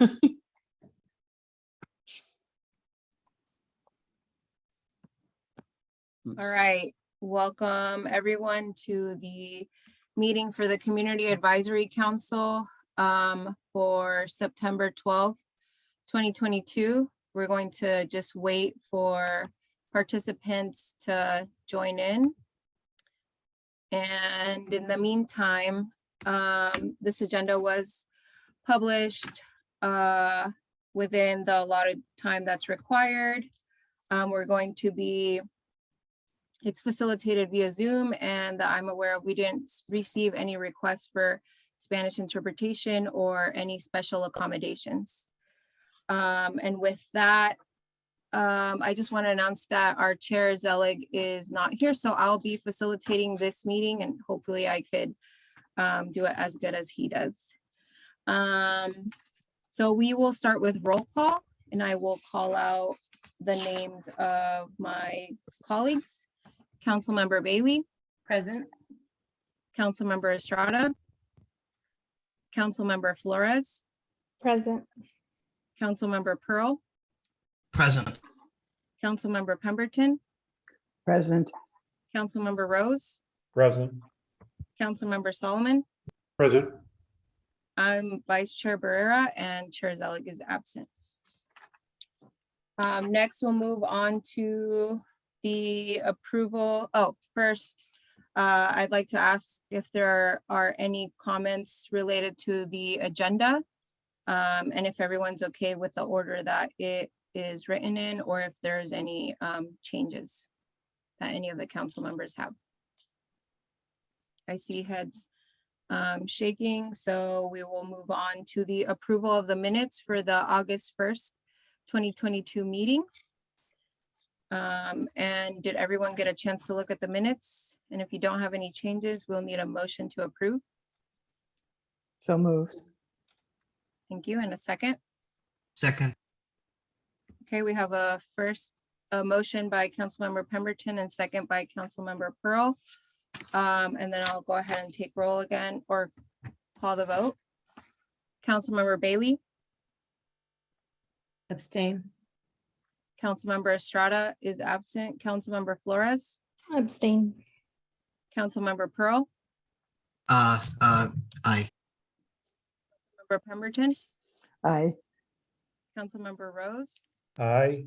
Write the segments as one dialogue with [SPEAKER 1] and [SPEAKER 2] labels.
[SPEAKER 1] All right, welcome everyone to the meeting for the Community Advisory Council for September 12th, 2022. We're going to just wait for participants to join in. And in the meantime, this agenda was published within the allotted time that's required. We're going to be, it's facilitated via Zoom, and I'm aware we didn't receive any requests for Spanish interpretation or any special accommodations. And with that, I just want to announce that our chair Zelig is not here, so I'll be facilitating this meeting, and hopefully I could do it as good as he does. So we will start with roll call, and I will call out the names of my colleagues. Councilmember Bailey.
[SPEAKER 2] Present.
[SPEAKER 1] Councilmember Estrada. Councilmember Flores.
[SPEAKER 2] Present.
[SPEAKER 1] Councilmember Pearl.
[SPEAKER 3] Present.
[SPEAKER 1] Councilmember Pemberton.
[SPEAKER 4] Present.
[SPEAKER 1] Councilmember Rose.
[SPEAKER 5] Present.
[SPEAKER 1] Councilmember Solomon.
[SPEAKER 5] Present.
[SPEAKER 1] I'm Vice Chair Barrera, and Chair Zelig is absent. Next, we'll move on to the approval. Oh, first, I'd like to ask if there are any comments related to the agenda, and if everyone's okay with the order that it is written in, or if there's any changes that any of the council members have. I see heads shaking, so we will move on to the approval of the minutes for the August 1st, 2022 meeting. And did everyone get a chance to look at the minutes? And if you don't have any changes, we'll need a motion to approve.
[SPEAKER 4] So moved.
[SPEAKER 1] Thank you. And a second.
[SPEAKER 3] Second.
[SPEAKER 1] Okay, we have a motion by Councilmember Pemberton and second by Councilmember Pearl. And then I'll go ahead and take roll again or call the vote. Councilmember Bailey.
[SPEAKER 2] Abstain.
[SPEAKER 1] Councilmember Estrada is absent. Councilmember Flores.
[SPEAKER 2] Abstain.
[SPEAKER 1] Councilmember Pearl.
[SPEAKER 3] Aye.
[SPEAKER 1] Member Pemberton.
[SPEAKER 4] Aye.
[SPEAKER 1] Councilmember Rose.
[SPEAKER 5] Aye.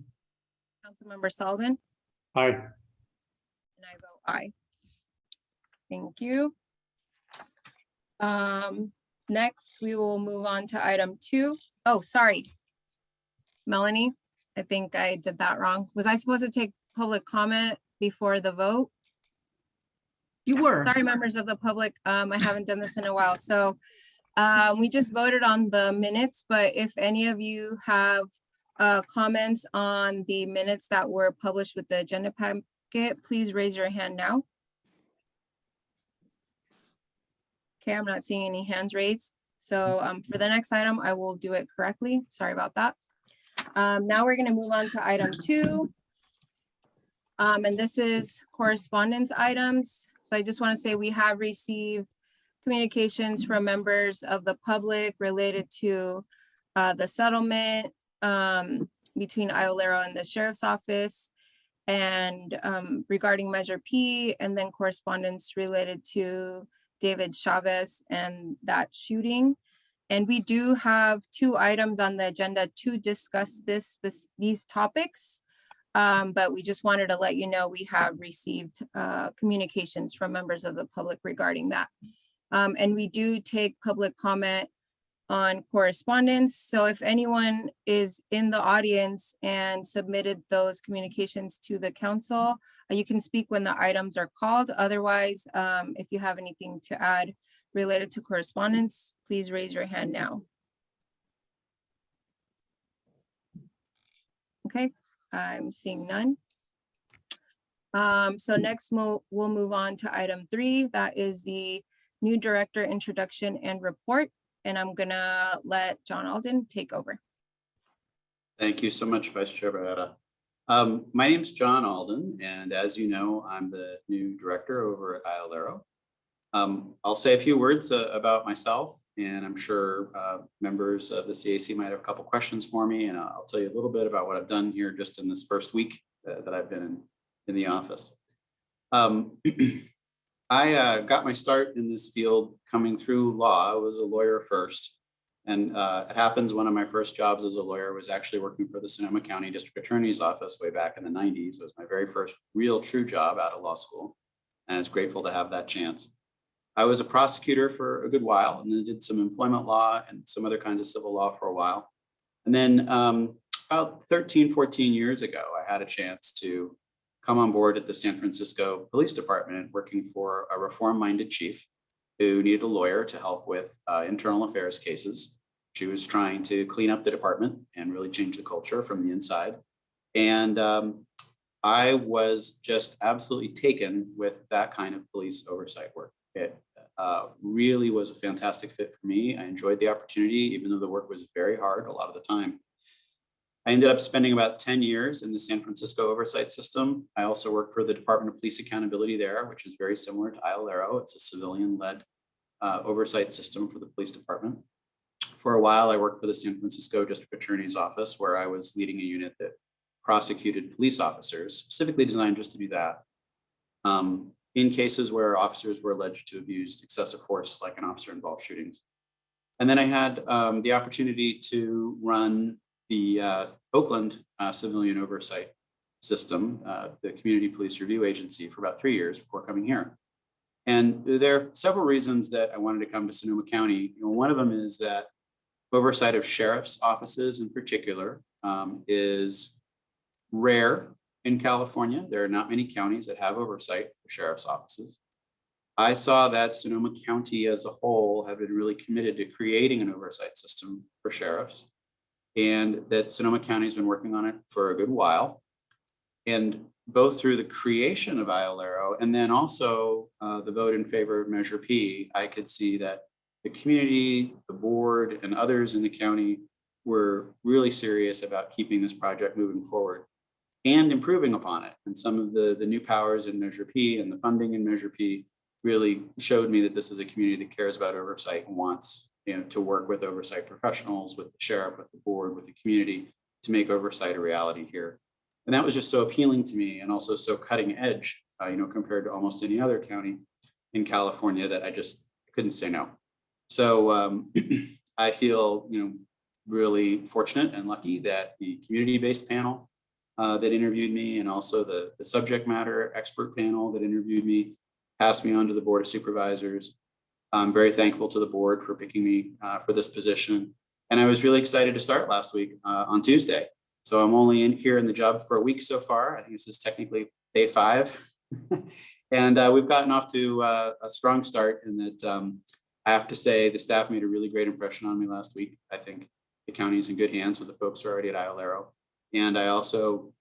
[SPEAKER 1] Councilmember Sullivan.
[SPEAKER 5] Aye.
[SPEAKER 1] And I vote aye. Thank you. Next, we will move on to item 2. Oh, sorry. Melanie, I think I did that wrong. Was I supposed to take public comment before the vote?
[SPEAKER 2] You were.
[SPEAKER 1] Sorry, members of the public. I haven't done this in a while. So we just voted on the minutes, but if any of you have comments on the minutes that were published with the agenda packet, please raise your hand now. Okay, I'm not seeing any hands raised. So for the next item, I will do it correctly. Sorry about that. Now we're going to move on to item 2. And this is correspondence items. So I just want to say we have received communications from members of the public related to the settlement between IOLERO and the Sheriff's Office, and regarding Measure P, and then correspondence related to David Chavez and that shooting. And we do have 2 items on the agenda to discuss these topics, but we just wanted to let you know we have received communications from members of the public regarding that. And we do take public comment on correspondence. So if anyone is in the audience and submitted those communications to the council, you can speak when the items are called. Otherwise, if you have anything to add related to correspondence, please raise your hand now. Okay, I'm seeing none. So next we'll move on to item 3. That is the new director introduction and report. And I'm gonna let John Alden take over.
[SPEAKER 6] Thank you so much, Vice Chair Barrera. My name's John Alden, and as you know, I'm the new director over at IOLERO. I'll say a few words about myself and I'm sure members of the CAC might have a couple questions for me, and I'll tell you a little bit about what I've done here just in this first week that I've been in the office. I got my start in this field coming through law. I was a lawyer first. And it happens one of my first jobs as a lawyer was actually working for the Sonoma County District Attorney's Office way back in the 90s. It was my very first real true job out of law school. And I was grateful to have that chance. I was a prosecutor for a good while and then did some employment law and some other kinds of civil law for a while. And then about 13, 14 years ago, I had a chance to come on board at the San Francisco Police Department working for a reform-minded chief who needed a lawyer to help with internal affairs cases. She was trying to clean up the department and really change the culture from the inside. And I was just absolutely taken with that kind of police oversight work. It really was a fantastic fit for me. I enjoyed the opportunity, even though the work was very hard a lot of the time. I ended up spending about 10 years in the San Francisco oversight system. I also worked for the Department of Police Accountability there, which is very similar to IOLERO. It's a civilian-led oversight system for the police department. For a while, I worked for the San Francisco District Attorney's Office, where I was leading a unit that prosecuted police officers, specifically designed just to do that, in cases where officers were alleged to have used excessive force, like in officer-involved shootings. And then I had the opportunity to run the Oakland civilian oversight system, the Community Police Review Agency, for about 3 years before coming here. And there are several reasons that I wanted to come to Sonoma County. One of them is that oversight of sheriff's offices in particular is rare in California. There are not many counties that have oversight for sheriff's offices. I saw that Sonoma County as a whole have been really committed to creating an oversight system for sheriffs, and that Sonoma County has been working on it for a good while. And both through the creation of IOLERO and then also the vote in favor of Measure P, I could see that the community, the board, and others in the county were really serious about keeping this project moving forward and improving upon it. And some of the new powers in Measure P and the funding in Measure P really showed me that this is a community that cares about oversight and wants to work with oversight professionals, with the sheriff, with the board, with the community to make oversight a reality here. And that was just so appealing to me and also so cutting edge, compared to almost any other county in California that I just couldn't say no. So I feel, really fortunate and lucky that the community-based panel that interviewed me and also the subject matter expert panel that interviewed me passed me on to the Board of Supervisors. I'm very thankful to the board for picking me for this position. And I was really excited to start last week on Tuesday. So I'm only here in the job for a week so far. I think this is technically day 5. And we've gotten off to a strong start in that I have to say the staff made a really great impression on me last week. I think the county is in good hands with the folks who are already at IOLERO. And I also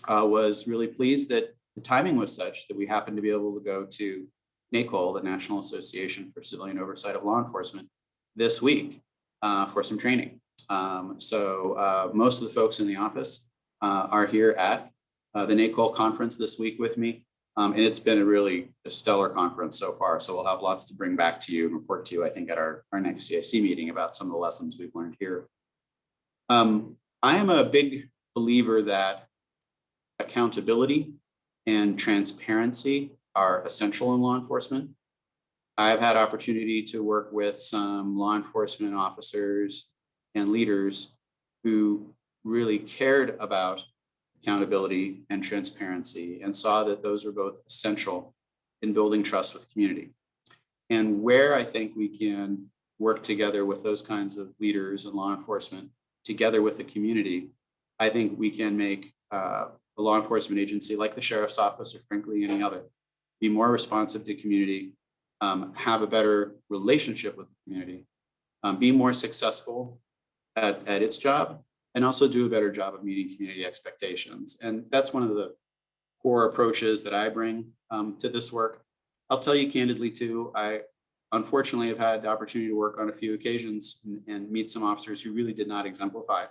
[SPEAKER 6] was really pleased that the timing was such that we happened to be able to go to NACOL, the National Association for Civilian Oversight of Law Enforcement, this week for some training. So most of the folks in the office are here at the NACOL conference this week with me. And it's been a stellar conference so far. So we'll have lots to bring back to you and report to you, I think, at our next CIC meeting about some of the lessons we've learned here. I am a big believer that accountability and transparency are essential in law enforcement. I've had opportunity to work with some law enforcement officers and leaders who really cared about accountability and transparency and saw that those are both essential in building trust with the community. And where I think we can work together with those kinds of leaders and law enforcement together with the community, I think we can make a law enforcement agency like the sheriff's office or frankly any other be more responsive to community, have a better relationship with the community, be more successful at its job, and also do a better job of meeting community expectations. And that's one of the core approaches that I bring to this work. I'll tell you candidly too, I unfortunately have had the opportunity to work on a few occasions and meet some officers who really did not exemplify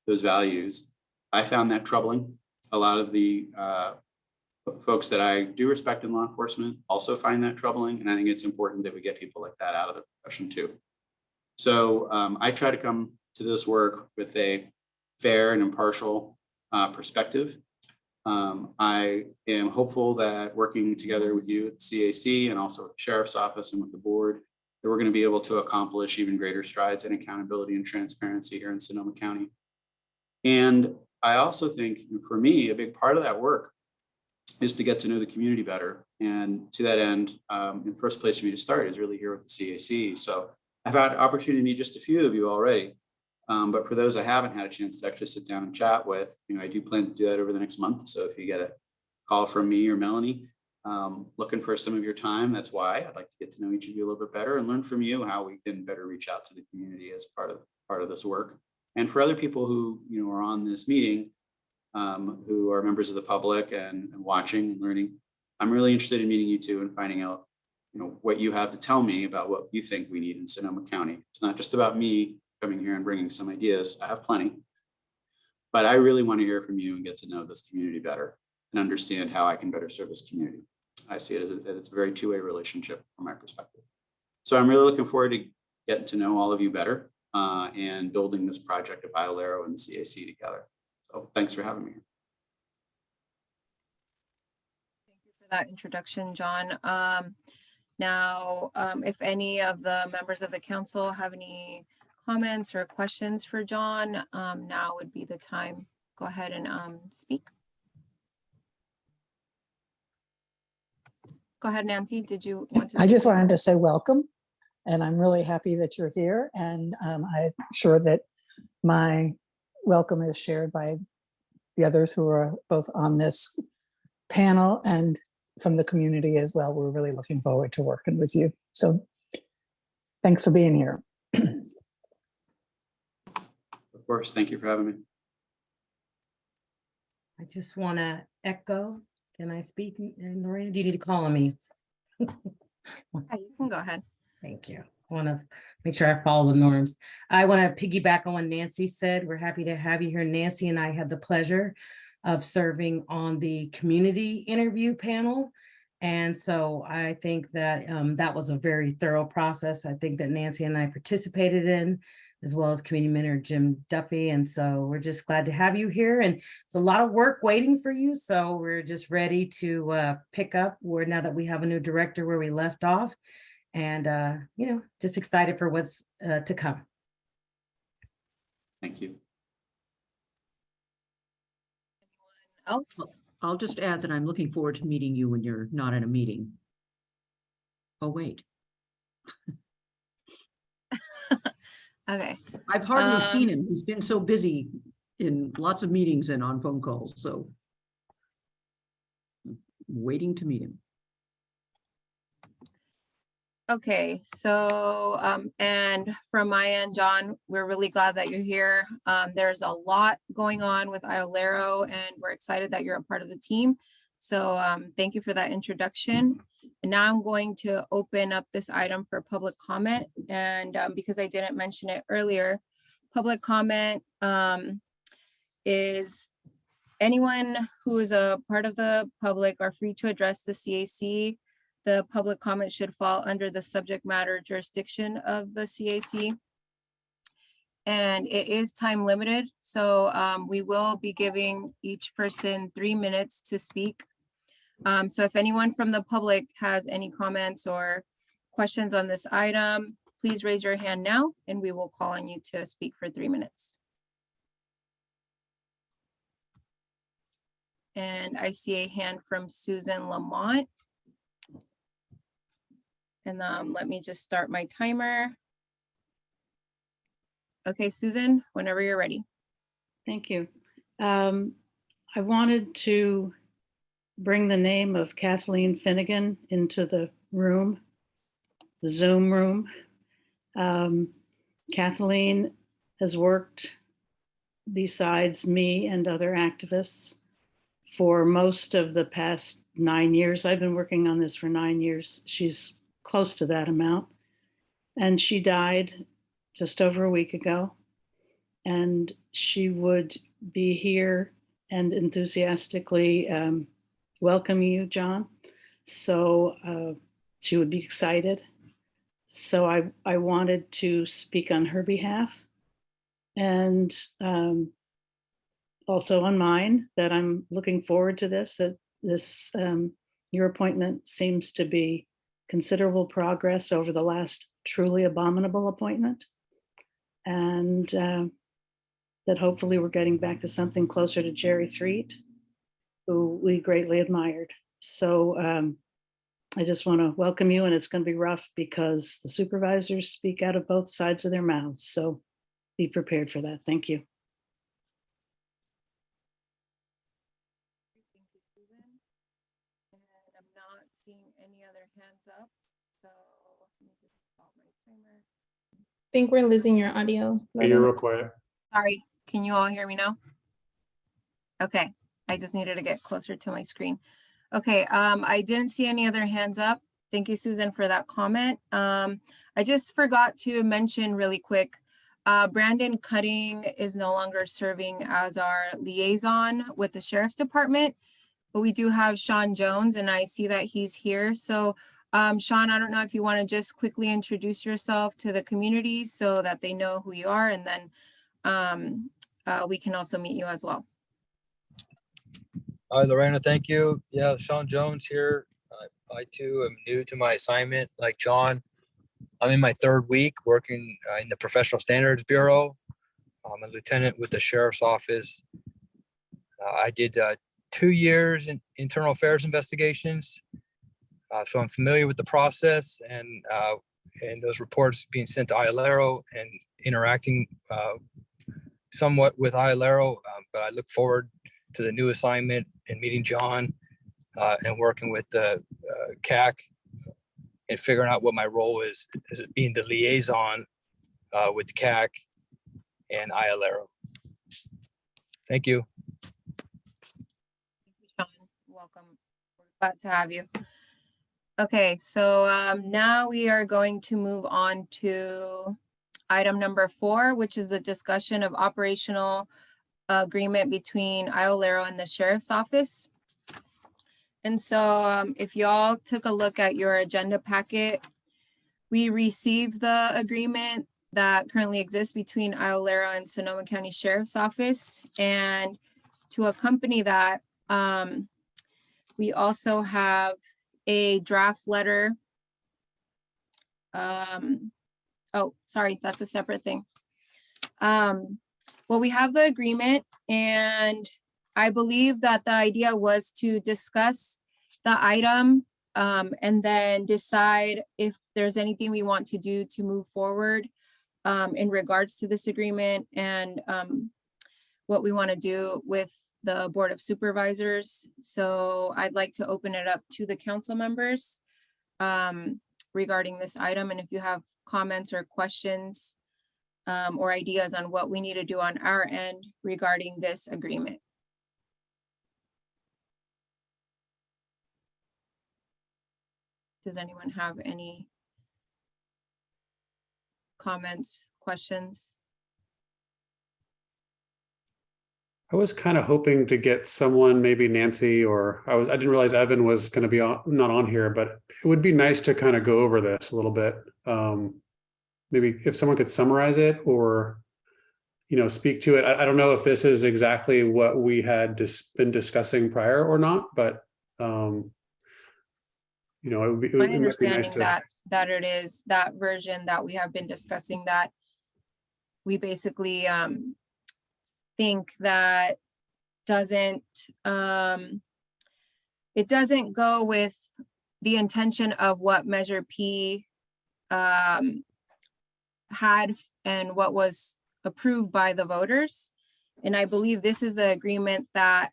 [SPEAKER 6] those values. I found that troubling. A lot of the folks that I do respect in law enforcement also find that troubling. And I think it's important that we get people like that out of the profession too. So I try to come to this work with a fair and impartial perspective. I am hopeful that working together with you at the CAC and also with the Sheriff's Office and with the board, that we're going to be able to accomplish even greater strides in accountability and transparency here in Sonoma County. And I also think for me, a big part of that work is to get to know the community better. And to that end, the first place for me to start is really here with the CAC. So I've had opportunity to meet just a few of you already. But for those I haven't had a chance to actually sit down and chat with, I do plan to do that over the next month. So if you get a call from me or Melanie, looking for some of your time, that's why I'd like to get to know each of you a little bit better and learn from you how we can better reach out to the community as part of this work. And for other people who are on this meeting, who are members of the public and watching and learning, I'm really interested in meeting you too and finding out what you have to tell me about what you think we need in Sonoma County. It's not just about me coming here and bringing some ideas. I have plenty, but I really want to hear from you and get to know this community better and understand how I can better serve this community. I see it as it's a very two-way relationship from my perspective. So I'm really looking forward to getting to know all of you better and building this project of IOLERO and the CAC together. So thanks for having me.
[SPEAKER 1] Thank you for that introduction, John. Now, if any of the members of the council have any comments or questions for John, now would be the time. Go ahead and speak. Go ahead, Nancy. Did you want to?
[SPEAKER 4] I just wanted to say welcome, and I'm really happy that you're here. And I'm sure that my welcome is shared by the others who are both on this panel and from the community as well. We're really looking forward to working with you. So thanks for being here.
[SPEAKER 6] Of course, thank you for having me.
[SPEAKER 2] I just want to echo. Can I speak, Lorena? Do you need to call on me?
[SPEAKER 1] Yeah, you can go ahead.
[SPEAKER 2] Thank you. I want to make sure I follow the norms. I want to piggyback on what Nancy said. We're happy to have you here. Nancy and I had the pleasure of serving on the community interview panel. And so I think that that was a very thorough process. I think that Nancy and I participated in, as well as community mentor Jim Duffy. And so we're just glad to have you here. And it's a lot of work waiting for you. So we're just ready to pick up where now that we have a new director where we left off. And, just excited for what's to come.
[SPEAKER 6] Thank you.
[SPEAKER 1] Else?
[SPEAKER 5] I'll just add that I'm looking forward to meeting you when you're not in a meeting. Oh, wait.
[SPEAKER 1] Okay.
[SPEAKER 5] I've hardly seen him. He's been so busy in lots of meetings and on phone calls, so waiting to meet him.
[SPEAKER 1] Okay, so and from my end, John, we're really glad that you're here. There's a lot going on with IOLERO, and we're excited that you're a part of the team. So thank you for that introduction. And now I'm going to open up this item for public comment. And because I didn't mention it earlier, public comment is anyone who is a part of the public are free to address the CAC. The public comment should fall under the subject matter jurisdiction of the CAC. And it is time limited. So we will be giving each person 3 minutes to speak. So if anyone from the public has any comments or questions on this item, please raise your hand now and we will call on you to speak for 3 minutes. And I see a hand from Susan Lamont. And let me just start my timer. Okay, Susan, whenever you're ready.
[SPEAKER 7] Thank you. I wanted to bring the name of Kathleen Finnegan into the room, the Zoom room. Kathleen has worked besides me and other activists for most of the past 9 years. I've been working on this for 9 years. She's close to that amount. And she died just over a week ago. And she would be here and enthusiastically welcome you, John. So she would be excited. So I wanted to speak on her behalf and also on mine, that I'm looking forward to this, that this, your appointment seems to be considerable progress over the last truly abominable appointment. And that hopefully we're getting back to something closer to Jerry Threet, who we greatly admired. So I just want to welcome you, and it's going to be rough because the supervisors speak out of both sides of their mouths. So be prepared for that. Thank you.
[SPEAKER 1] Thank you, Susan. And I'm not seeing any other hands up. So let me just stop my timer.
[SPEAKER 8] Think we're losing your audio.
[SPEAKER 9] Hey, you're real quiet.
[SPEAKER 1] Sorry, can you all hear me now? Okay, I just needed to get closer to my screen. Okay, I didn't see any other hands up. Thank you, Susan, for that comment. I just forgot to mention really quick, Brandon Cutting is no longer serving as our liaison with the Sheriff's Department, but we do have Sean Jones, and I see that he's here. So Sean, I don't know if you want to just quickly introduce yourself to the community so that they know who you are, and then we can also meet you as well.
[SPEAKER 10] Hi, Lorena, thank you. Yeah, Sean Jones here. I too am new to my assignment like John. I'm in my third week working in the Professional Standards Bureau. I'm a lieutenant with the Sheriff's Office. I did 2 years in internal affairs investigations. So I'm familiar with the process and those reports being sent to IOLERO and interacting somewhat with IOLERO, but I look forward to the new assignment and meeting John and working with the CAC and figuring out what my role is being the liaison with the CAC and IOLERO. Thank you.
[SPEAKER 1] Thank you, Sean. Welcome. We're glad to have you. Okay, so now we are going to move on to item number 4, which is the discussion of operational agreement between IOLERO and the Sheriff's Office. And so if y'all took a look at your agenda packet, we received the agreement that currently exists between IOLERO and Sonoma County Sheriff's Office. And to accompany that, we also have a draft letter. Oh, sorry, that's a separate thing. Well, we have the agreement, and I believe that the idea was to discuss the item and then decide if there's anything we want to do to move forward in regards to this agreement, and what we want to do with the Board of Supervisors. So I'd like to open it up to the council members regarding this item. And if you have comments or questions or ideas on what we need to do on our end regarding this agreement. Does anyone have any comments, questions?
[SPEAKER 9] I was kind of hoping to get someone, maybe Nancy, or I didn't realize Evan was going to be not on here, but it would be nice to kind of go over this a little bit. Maybe if someone could summarize it or, speak to it. I don't know if this is exactly what we had been discussing prior or not, but it would be.
[SPEAKER 1] My
[SPEAKER 9] it might be nice
[SPEAKER 1] understanding
[SPEAKER 9] to.
[SPEAKER 1] that it is that version that we have been discussing, that we basically think that it doesn't go with the intention of what Measure P had and what was approved by the voters. And I believe this is the agreement that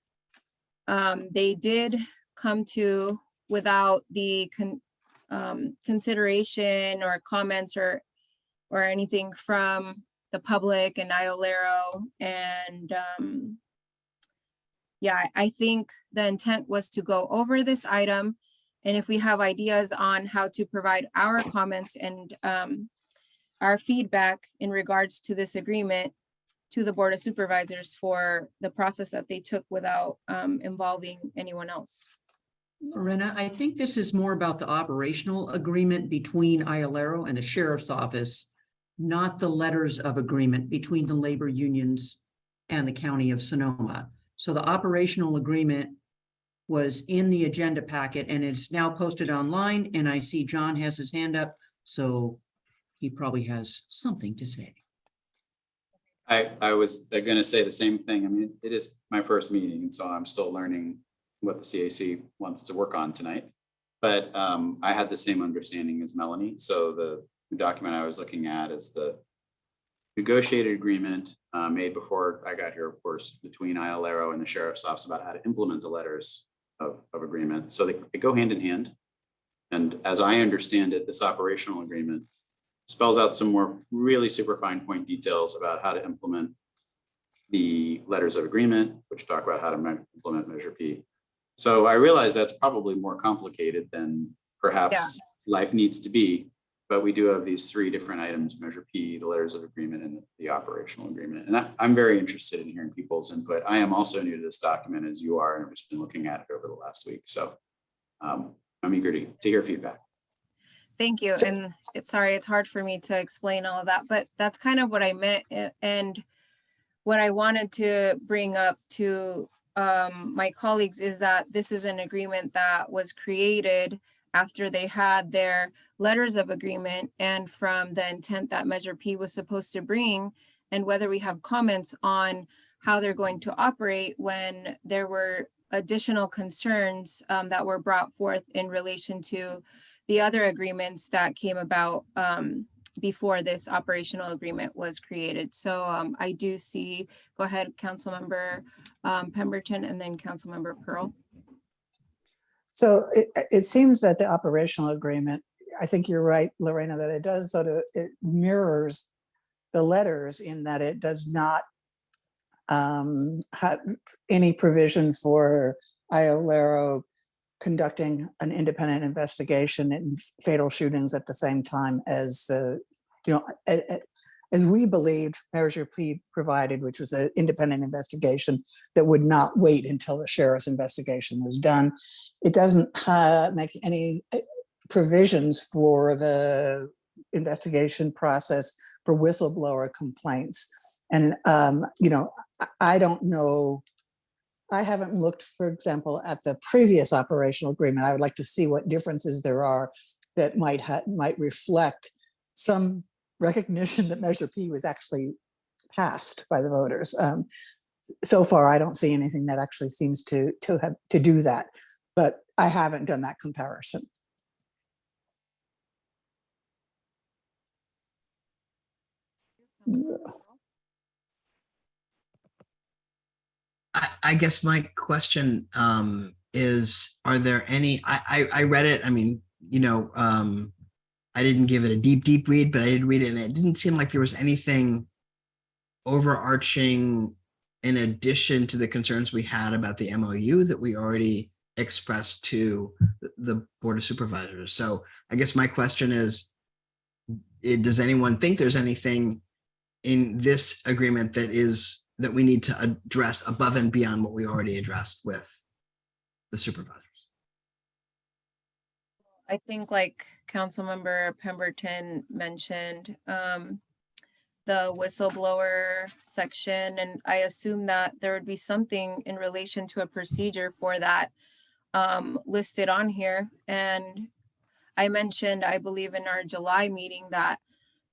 [SPEAKER 1] they did come to without the consideration or comments or anything from the public and IOLERO. And yeah, I think the intent was to go over this item. And if we have ideas on how to provide our comments and our feedback in regards to this agreement to the Board of Supervisors for the process that they took without involving anyone else.
[SPEAKER 5] Lorena, I think this is more about the operational agreement between IOLERO and the sheriff's office, not the letters of agreement between the labor unions and the county of Sonoma. So the operational agreement was in the agenda packet and it's now posted online, and I see John has his hand up, so he probably has something to say.
[SPEAKER 6] I was gonna say the same thing. I mean, it is my first meeting, and so I'm still learning what the CAC wants to work on tonight. But I had the same understanding as Melanie. So the document I was looking at is the negotiated agreement made before I got here, of course, between IOLERO and the sheriff's office about how to implement the letters of agreement. So they go hand in hand. And as I understand it, this operational agreement spells out some more really super fine point details about how to implement the letters of agreement, which talk about how to implement Measure P. So I realize that's probably more complicated than perhaps life needs to be, but we do have these three different items: Measure P, the letters of agreement, and the operational agreement. And I'm very interested in hearing people's input. I am also new to this document as you are, and I've just been looking at it over the last week. So I'm eager to hear feedback.
[SPEAKER 1] Thank you. And sorry, it's hard for me to explain all of that, but that's kind of what I meant. And what I wanted to bring up to my colleagues is that this is an agreement that was created after they had their letters of agreement and from the intent that Measure P was supposed to bring, and whether we have comments on how they're going to operate when there were additional concerns that were brought forth in relation to the other agreements that came about before this operational agreement was created. So I do see, go ahead, Councilmember Pemberton, and then Councilmember Pearl.
[SPEAKER 4] So it seems that the operational agreement, I think you're right, Lorena, that it does sort of, it mirrors the letters in that it does not have any provision for IOLERO conducting an independent investigation in fatal shootings at the same time as as we believed Measure P provided, which was an independent investigation that would not wait until the sheriff's investigation was done. It doesn't make any provisions for the investigation process for whistleblower complaints. And, I don't know, I haven't looked, for example, at the previous operational agreement. I would like to see what differences there are that might reflect some recognition that Measure P was actually passed by the voters. So far, I don't see anything that actually seems to do that, but I haven't done that comparison.
[SPEAKER 3] I guess my question is, are there any, I read it, I mean, I didn't give it a deep read, but I did read it, and it didn't seem like there was anything overarching in addition to the concerns we had about the MOU that we already expressed to the Board of Supervisors. So I guess my question is, does anyone think there's anything in this agreement that we need to address above and beyond what we already addressed with the supervisors?
[SPEAKER 1] I think, like Councilmember Pemberton mentioned, the whistleblower section, and I assume that there would be something in relation to a procedure for that listed on here. And I mentioned, I believe in our July meeting, that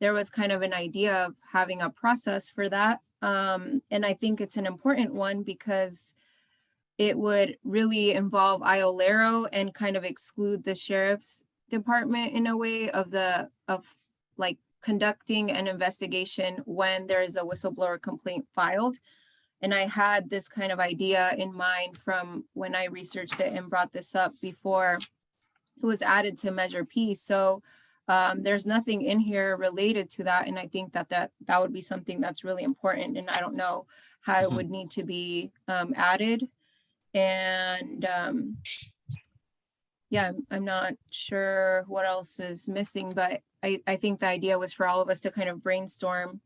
[SPEAKER 1] there was kind of an idea of having a process for that. And I think it's an important one because it would really involve IOLERO and kind of exclude the sheriff's department in a way of like conducting an investigation when there is a whistleblower complaint filed. And I had this kind of idea in mind from when I researched it and brought this up before it was added to Measure P. So there's nothing in here related to that. And I think that would be something that's really important. And I don't know how it would need to be added. And yeah, I'm not sure what else is missing, but I think the idea was for all of us to kind of brainstorm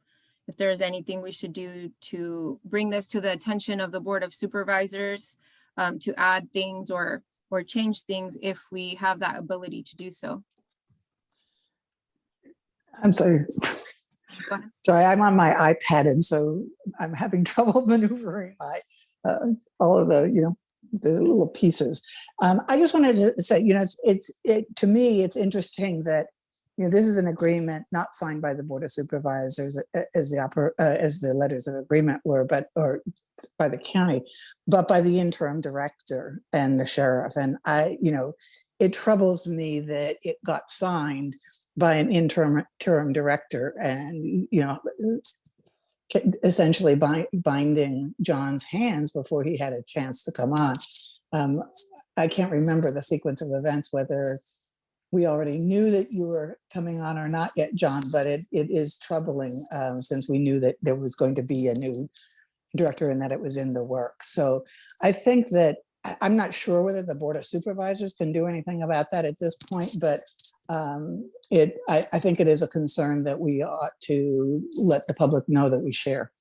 [SPEAKER 1] if there's anything we should do to bring this to the attention of the Board of Supervisors, to add things or or change things if we have that ability to do so.
[SPEAKER 4] I'm sorry.
[SPEAKER 1] Go ahead.
[SPEAKER 4] Sorry, I'm on my iPad, and so I'm having trouble maneuvering my all of the the little pieces. I just wanted to say, to me, it's interesting that this is an agreement not signed by the Board of Supervisors as the letters of agreement were, or by the county, but by the interim director and the sheriff. And it troubles me that it got signed by an interim director, and essentially binding John's hands before he had a chance to come on. I can't remember the sequence of events, whether we already knew that you were coming on or not yet, John, but it is troubling since we knew that there was going to be a new director and that it was in the works. So I think that I'm not sure whether the Board of Supervisors can do anything about that at this point, but I think it is a concern that we ought to let the public know that we share.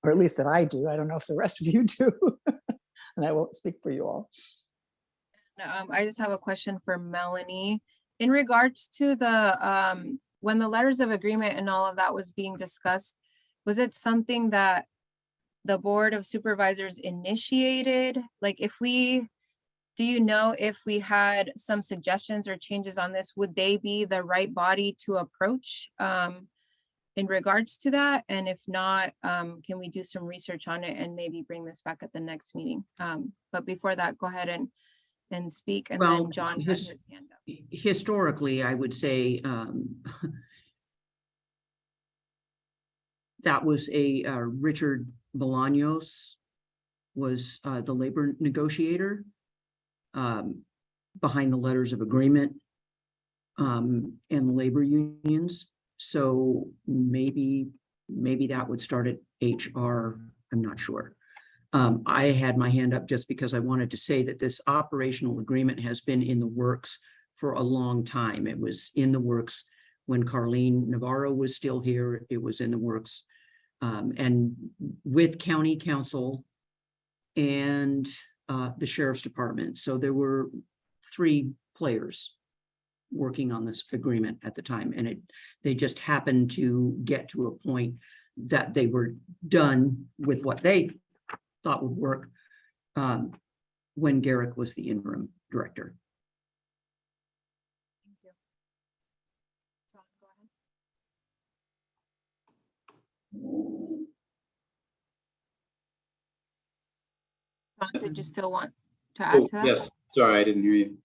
[SPEAKER 4] Or at least that I do. I don't know if the rest of you do. And I won't speak for you all.
[SPEAKER 1] I just have a question for Melanie. In regards to the, when the letters of agreement and all of that was being discussed, was it something that the Board of Supervisors initiated? Like do you know if we had some suggestions or changes on this, would they be the right body to approach in regards to that? And if not, can we do some research on it and maybe bring this back at the next meeting? But before that, go ahead and speak, and
[SPEAKER 5] Well,
[SPEAKER 1] then John has his hand up.
[SPEAKER 5] Historically, I would say that was Richard Bolaños was the labor negotiator behind the letters of agreement and the labor unions. So maybe that would start at HR. I'm not sure. I had my hand up just because I wanted to say that this operational agreement has been in the works for a long time. It was in the works when Carlene Navarro was still here. It was in the works and with county council and the sheriff's department. So there were 3 players working on this agreement at the time, and they just happened to get to a point that they were done with what they thought would work when Garrick was the interim director.
[SPEAKER 1] Thank you. John, go ahead. John, did you still want to add to that?
[SPEAKER 6] Yes, sorry, I didn't hear you.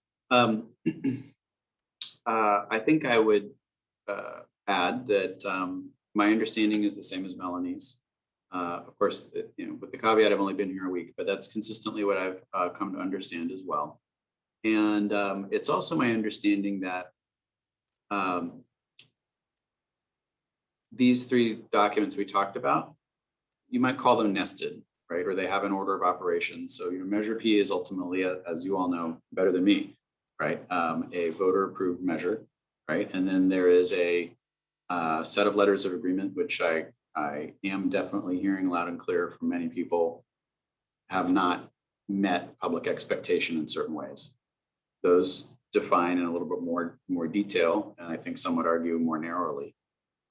[SPEAKER 6] I think I would add that my understanding is the same as Melanie's. Of course, with the caveat, I've only been here a week, but that's consistently what I've come to understand as well. And it's also my understanding that these 3 documents we talked about, you might call them nested, right? Or they have an order of operations. So Measure P is ultimately, as you all know better than me, right? A voter approved measure, right? And then there is a set of letters of agreement, which I am definitely hearing loud and clear from many people have not met public expectation in certain ways. Those define in a little bit more detail, and I think some would argue more narrowly,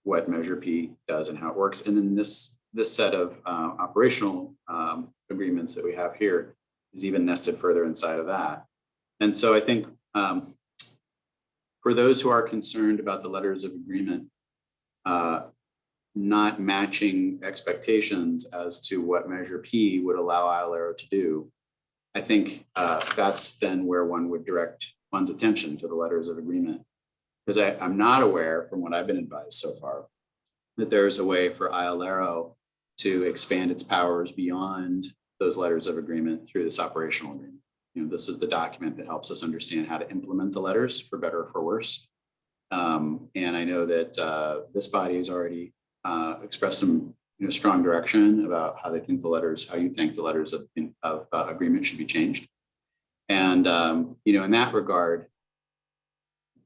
[SPEAKER 6] what Measure P does and how it works. And then this set of operational agreements that we have here is even nested further inside of that. And so I think for those who are concerned about the letters of agreement not matching expectations as to what Measure P would allow IOLERO to do, I think that's then where one would direct one's attention to the letters of agreement. Because I'm not aware, from what I've been advised so far, that there's a way for IOLERO to expand its powers beyond those letters of agreement through this operational agreement. This is the document that helps us understand how to implement the letters, for better or for worse. And I know that this body has already expressed some strong direction about how they think the letters, how you think the letters of agreement should be changed. And in that regard,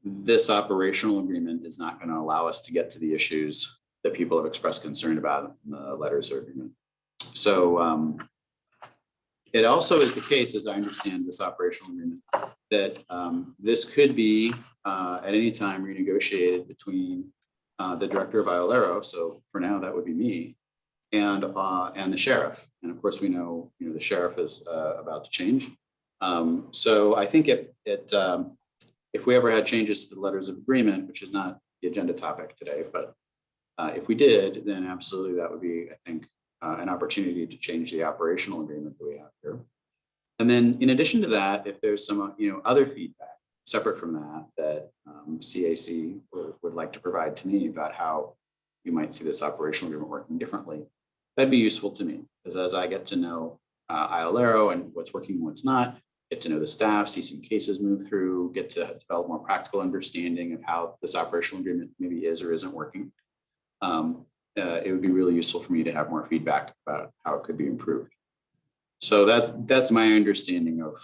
[SPEAKER 6] this operational agreement is not going to allow us to get to the issues that people have expressed concern about in the letters of agreement. So It also is the case, as I understand this operational agreement, that this could be at any time renegotiated between the director of IOLERO. So for now, that would be me, and the sheriff. And of course, we know, the sheriff is about to change. So I think if we ever had changes to the letters of agreement, which is not the agenda topic today, but if we did, then absolutely that would be, I think, an opportunity to change the operational agreement that we have here. And then in addition to that, if there's some, other feedback separate from that CAC would like to provide to me about how you might see this operational agreement working differently, that'd be useful to me, because as I get to know IOLERO and what's working and what's not, get to know the staff, see some cases move through, get to develop more practical understanding of how this operational agreement maybe is or isn't working. It would be really useful for me to have more feedback about how it could be improved. So that's my understanding of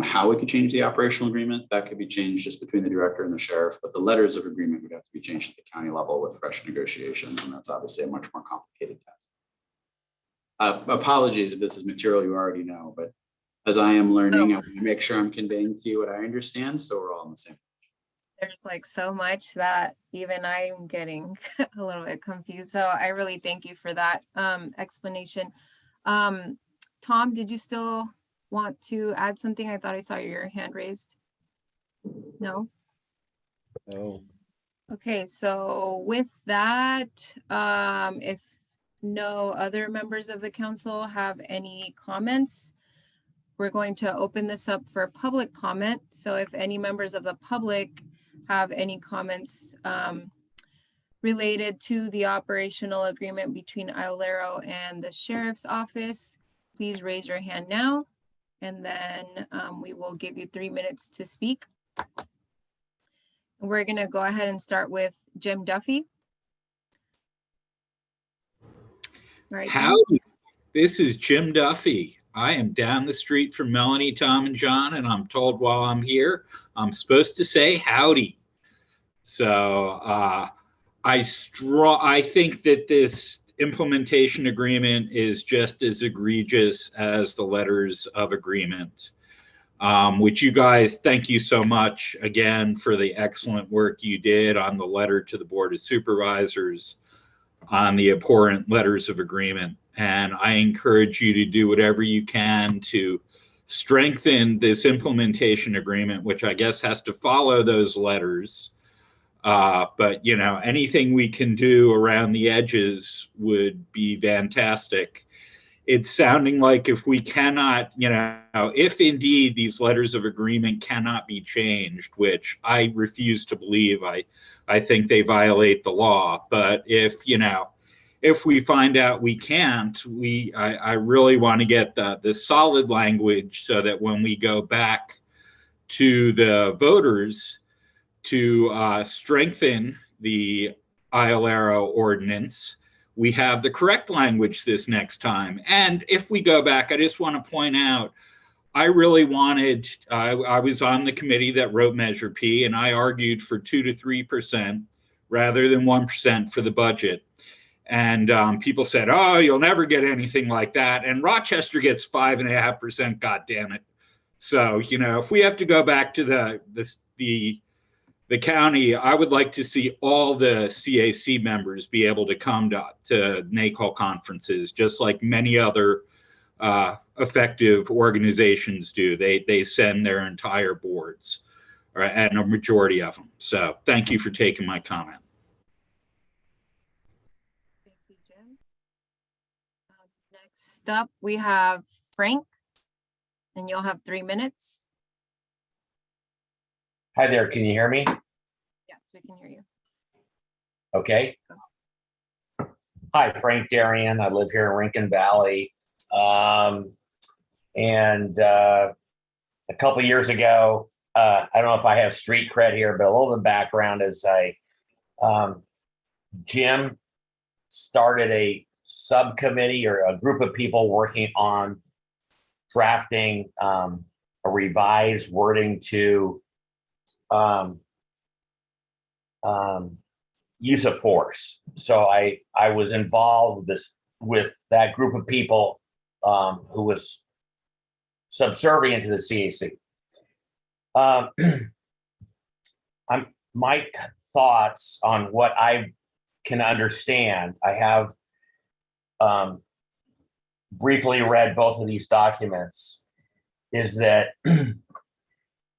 [SPEAKER 6] how we could change the operational agreement. That could be changed just between the director and the sheriff, but the letters of agreement would have to be changed at the county level with fresh negotiations, and that's obviously a much more complicated task. Apologies if this is material you already know, but as I am learning, I want to make sure I'm conveying to you what I understand, so we're all on the same.
[SPEAKER 1] There's like so much that even I'm getting a little bit confused. So I really thank you for that explanation. Tom, did you still want to add something? I thought I saw your hand raised. No?
[SPEAKER 11] No.
[SPEAKER 1] Okay, so with that, if no other members of the council have any comments, we're going to open this up for public comment. So if any members of the public have any comments related to the operational agreement between IOLERO and the sheriff's office, please raise your hand now, and then we will give you 3 minutes to speak. We're going to go ahead and start with Jim Duffy. All right, Jim.
[SPEAKER 12] Howdy, this is Jim Duffy. I am down the street from Melanie, Tom, and John, and I'm told while I'm here, I'm supposed to say howdy. So I think that this implementation agreement is just as egregious as the letters of agreement, which you guys, thank you so much again for the excellent work you did on the letter to the Board of Supervisors on the abhorrent letters of agreement. And I encourage you to do whatever you can to strengthen this implementation agreement, which I guess has to follow those letters. But, anything we can do around the edges would be fantastic. It's sounding like if we cannot, if indeed these letters of agreement cannot be changed, which I refuse to believe, I think they violate the law. But if we find out we can't, I really want to get the solid language so that when we go back to the voters to strengthen the IOLERO ordinance, we have the correct language this next time. And if we go back, I just want to point out, I really wanted, I was on the committee that wrote Measure P, and I argued for 2 to 3% rather than 1% for the budget. And people said, oh, you'll never get anything like that. And Rochester gets 5.5%, God damn it. So, if we have to go back to the county, I would like to see all the CAC members be able to come to NACOL conferences, just like many other effective organizations do. They send their entire boards, and a majority of them. So thank you for taking my comment.
[SPEAKER 1] Thank you, Jim. Next up, we have Frank, and you'll have 3 minutes.
[SPEAKER 11] Hi there, can you hear me?
[SPEAKER 1] Yes, we can hear you.
[SPEAKER 11] Okay. Hi, Frank Darian. I live here in Rincon Valley. And a couple years ago, I don't know if I have street cred here, but a little bit of background is Jim started a subcommittee or a group of people working on drafting a revised wording to use of force. So I was involved with that group of people who was subservient to the CAC. My thoughts on what I can understand. I have briefly read both of these documents. Is that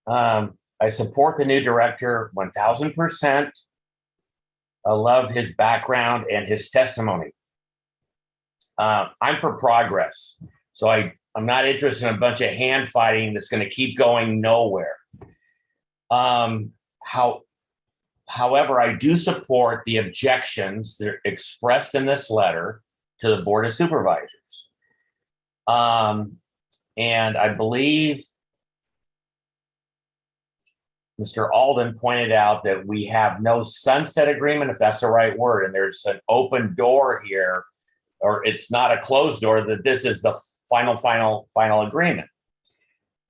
[SPEAKER 11] I support the new director 1000%. I love his background and his testimony. I'm for progress, so I'm not interested in a bunch of hand fighting that's going to keep going nowhere. However, I do support the objections that are expressed in this letter to the Board of Supervisors. And I believe Mr. Alden pointed out that we have no sunset agreement, if that's the right word, and there's an open door here, or it's not a closed door, that this is the final agreement.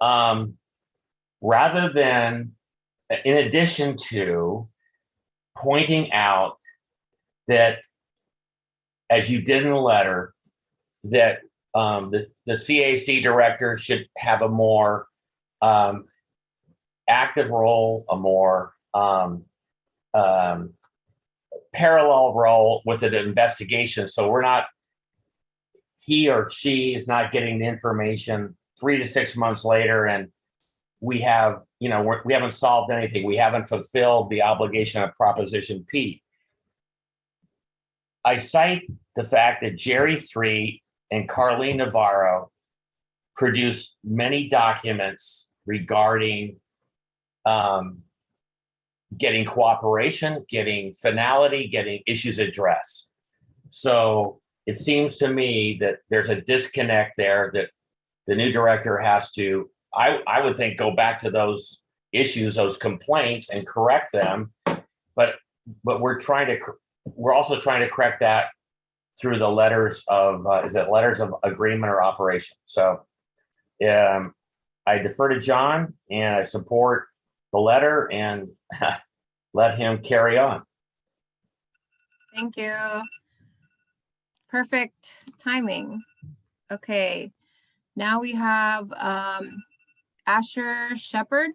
[SPEAKER 11] Rather than, in addition to pointing out that, as you did in the letter, that the CAC director should have a more active role, a more parallel role with the investigation. So he or she is not getting the information 3 to 6 months later, and we haven't solved anything. We haven't fulfilled the obligation of Proposition P. I cite the fact that Jerry 3 and Carlene Navarro produced many documents regarding getting cooperation, getting finality, getting issues addressed. So it seems to me that there's a disconnect there that the new director has to, I would think, go back to those issues, those complaints, and correct them. But we're also trying to correct that through the letters of, is it letters of agreement or operation? So I defer to John, and I support the letter, and let him carry on.
[SPEAKER 1] Thank you. Perfect timing. Okay, now we have Asher Shepherd.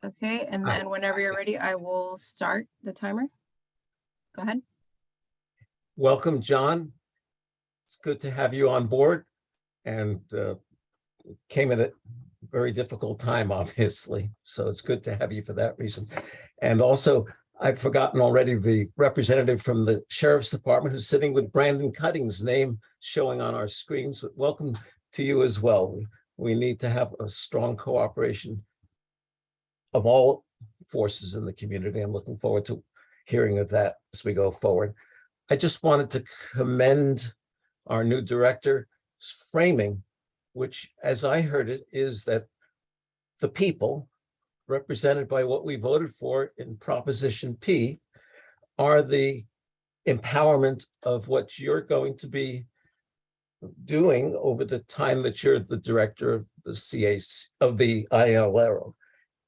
[SPEAKER 1] Okay, and then whenever you're ready, I will start the timer. Go ahead.
[SPEAKER 13] Welcome, John. It's good to have you on board, and came at a very difficult time, obviously. So it's good to have you for that reason. And also, I've forgotten already the representative from the Sheriff's Department who's sitting with Brandon Cutting's name showing on our screens. Welcome to you as well. We need to have a strong cooperation of all forces in the community. I'm looking forward to hearing of that as we go forward. I just wanted to commend our new director's framing, which, as I heard it, is that the people, represented by what we voted for in Proposition P, are the empowerment of what you're going to be doing over the time that you're the director of the CAC, of the IOLERO.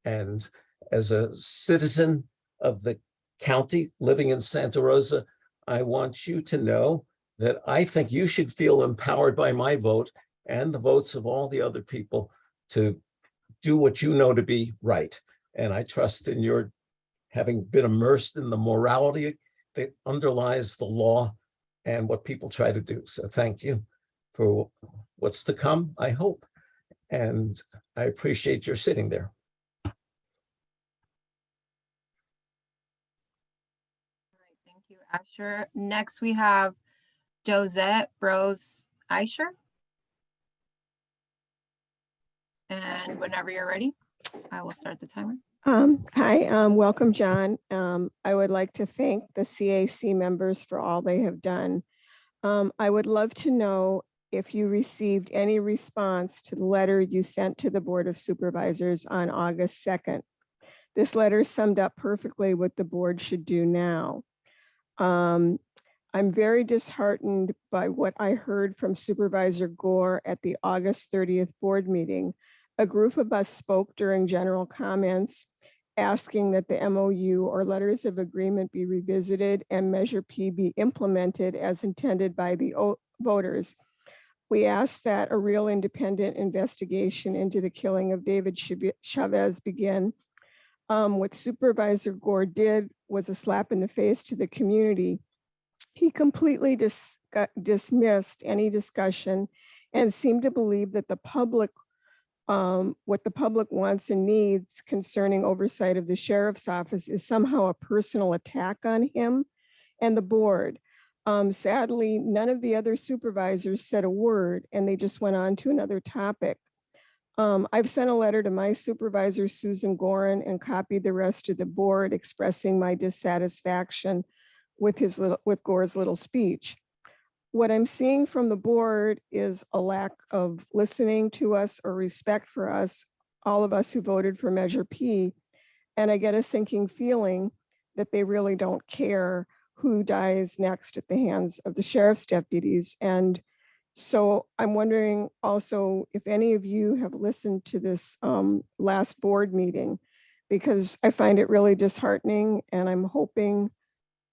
[SPEAKER 13] And as a citizen of the county living in Santa Rosa, I want you to know that I think you should feel empowered by my vote and the votes of all the other people to do what you know to be right. And I trust in your having been immersed in the morality that underlies the law and what people try to do. So thank you for what's to come, I hope. And I appreciate your sitting there.
[SPEAKER 1] All right, thank you, Asher. Next, we have Josette Bros Aisher. And whenever you're ready, I will start the timer.
[SPEAKER 14] Hi, welcome, John. I would like to thank the CAC members for all they have done. I would love to know if you received any response to the letter you sent to the Board of Supervisors on August 2nd. This letter summed up perfectly what the board should do now. I'm very disheartened by what I heard from Supervisor Gore at the August 30th board meeting. A group of us spoke during general comments, asking that the MOU or letters of agreement be revisited and Measure P be implemented as intended by the voters. We asked that a real independent investigation into the killing of David Chavez begin. What Supervisor Gore did was a slap in the face to the community. He completely dismissed any discussion and seemed to believe that the public, what the public wants and needs concerning oversight of the sheriff's office is somehow a personal attack on him and the board. Sadly, none of the other supervisors said a word and they just went on to another topic. I've sent a letter to my supervisor, Susan Gorin, and copied the rest of the board expressing my dissatisfaction with Gore's little speech. What I'm seeing from the board is a lack of listening to us or respect for us, all of us who voted for Measure P. And I get a sinking feeling that they really don't care who dies next at the hands of the sheriff's deputies. And so I'm wondering also if any of you have listened to this last board meeting, because I find it really disheartening, and I'm hoping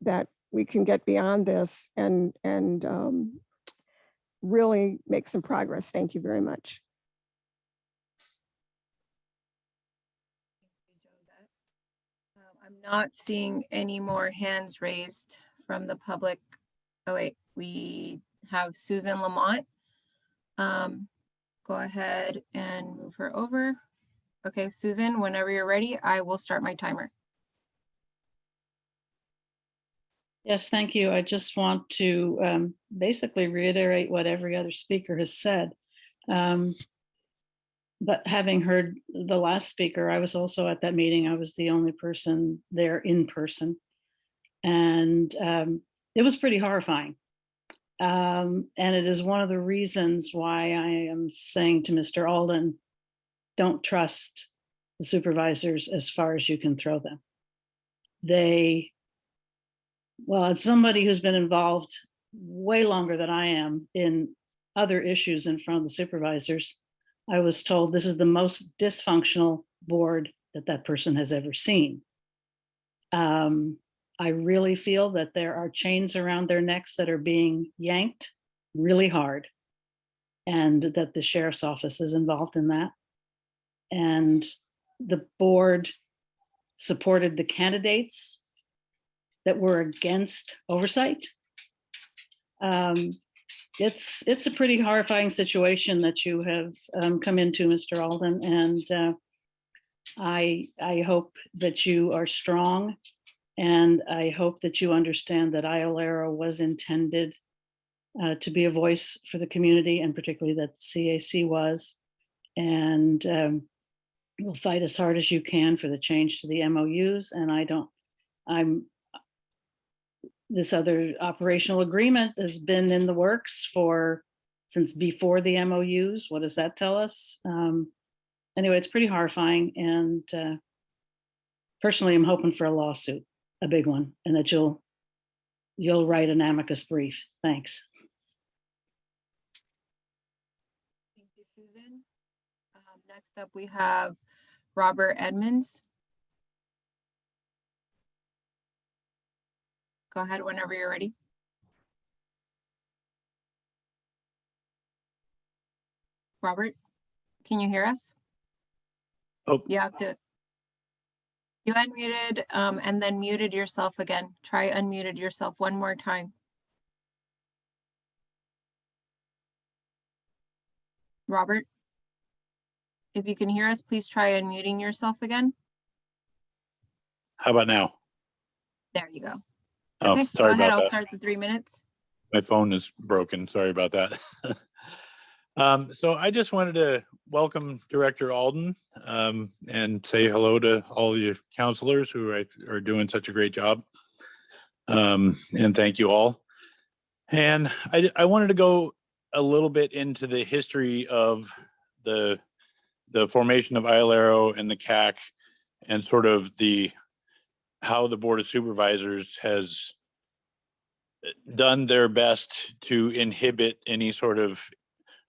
[SPEAKER 14] that we can get beyond this and really make some progress. Thank you very much.
[SPEAKER 1] I'm not seeing any more hands raised from the public. Oh wait, we have Susan Lamont. Go ahead and move her over. Okay, Susan, whenever you're ready, I will start my timer.
[SPEAKER 7] Yes, thank you. I just want to basically reiterate what every other speaker has said. But having heard the last speaker, I was also at that meeting. I was the only person there in person. And it was pretty horrifying. And it is one of the reasons why I am saying to Mr. Alden, don't trust the supervisors as far as you can throw them. Well, as somebody who's been involved way longer than I am in other issues in front of the supervisors, I was told this is the most dysfunctional board that person has ever seen. I really feel that there are chains around their necks that are being yanked really hard, and that the sheriff's office is involved in that. And the board supported the candidates that were against oversight. It's a pretty horrifying situation that you have come into, Mr. Alden, and I hope that you are strong, and I hope that you understand that IOLERO was intended to be a voice for the community, and particularly that CAC was, and you'll fight as hard as you can for the change to the MOUs. And this other operational agreement has been in the works since before the MOUs. What does that tell us? Anyway, it's pretty horrifying. And personally, I'm hoping for a lawsuit, a big one, and that you'll write an amicus brief. Thanks.
[SPEAKER 1] Thank you, Susan. Next up, we have Robert Edmonds. Go ahead whenever you're ready. Robert, can you hear us?
[SPEAKER 15] Oh,
[SPEAKER 1] You unmuted and then muted yourself again. Try unmuted yourself one more time. Robert, if you can hear us, please try unmuting yourself again.
[SPEAKER 15] how about now?
[SPEAKER 1] There you go.
[SPEAKER 15] Oh,
[SPEAKER 1] Okay, go
[SPEAKER 15] sorry
[SPEAKER 1] ahead.
[SPEAKER 15] about
[SPEAKER 1] I'll
[SPEAKER 15] that.
[SPEAKER 1] start the 3 minutes.
[SPEAKER 15] My phone is broken. Sorry about that. So I just wanted to welcome Director Alden and say hello to all you counselors who are doing such a great job. And thank you all. And I wanted to go a little bit into the history of the formation of IOLERO and the CAC, and sort of how the Board of Supervisors has done their best to inhibit any sort of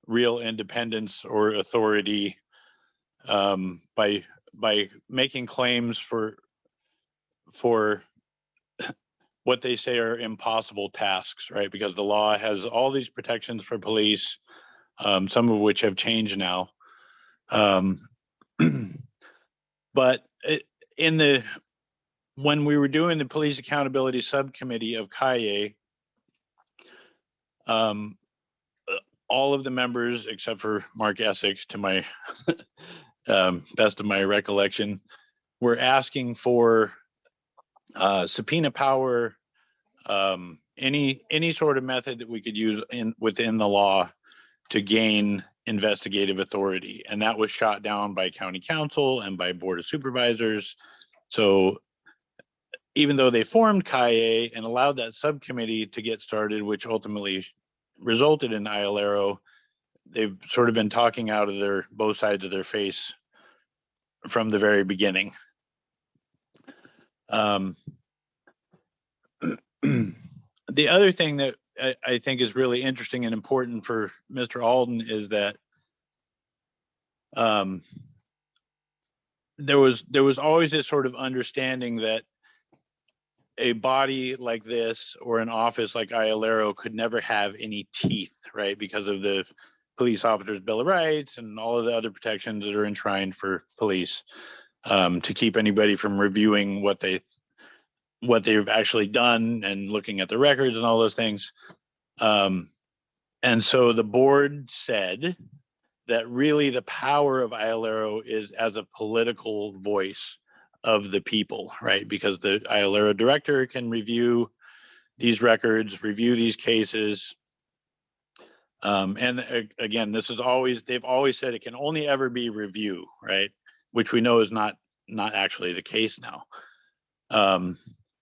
[SPEAKER 15] real independence or authority by making claims for what they say are impossible tasks, right? Because the law has all these protections for police, some of which have changed now. But when we were doing the police accountability subcommittee of CAE, all of the members except for Mark Essex, to my best of my recollection, were asking for subpoena power, any sort of method that we could use within the law to gain investigative authority. And that was shot down by county council and by board of supervisors. So even though they formed CAE and allowed that subcommittee to get started, which ultimately resulted in IOLERO, they've sort of been talking out of both sides of their face from the very beginning. The other thing that I think is really interesting and important for Mr. Alden is that there was always this sort of understanding that a body like this or an office like IOLERO could never have any teeth, right? Because of the police officers' Bill of Rights and all of the other protections that are enshrined for police, to keep anybody from reviewing what they've actually done and looking at the records and all those things. And so the board said that really the power of IOLERO is as a political voice of the people, right? Because the IOLERO director can review these records, review these cases. And again, they've always said it can only ever be review, right? Which we know is not actually the case now.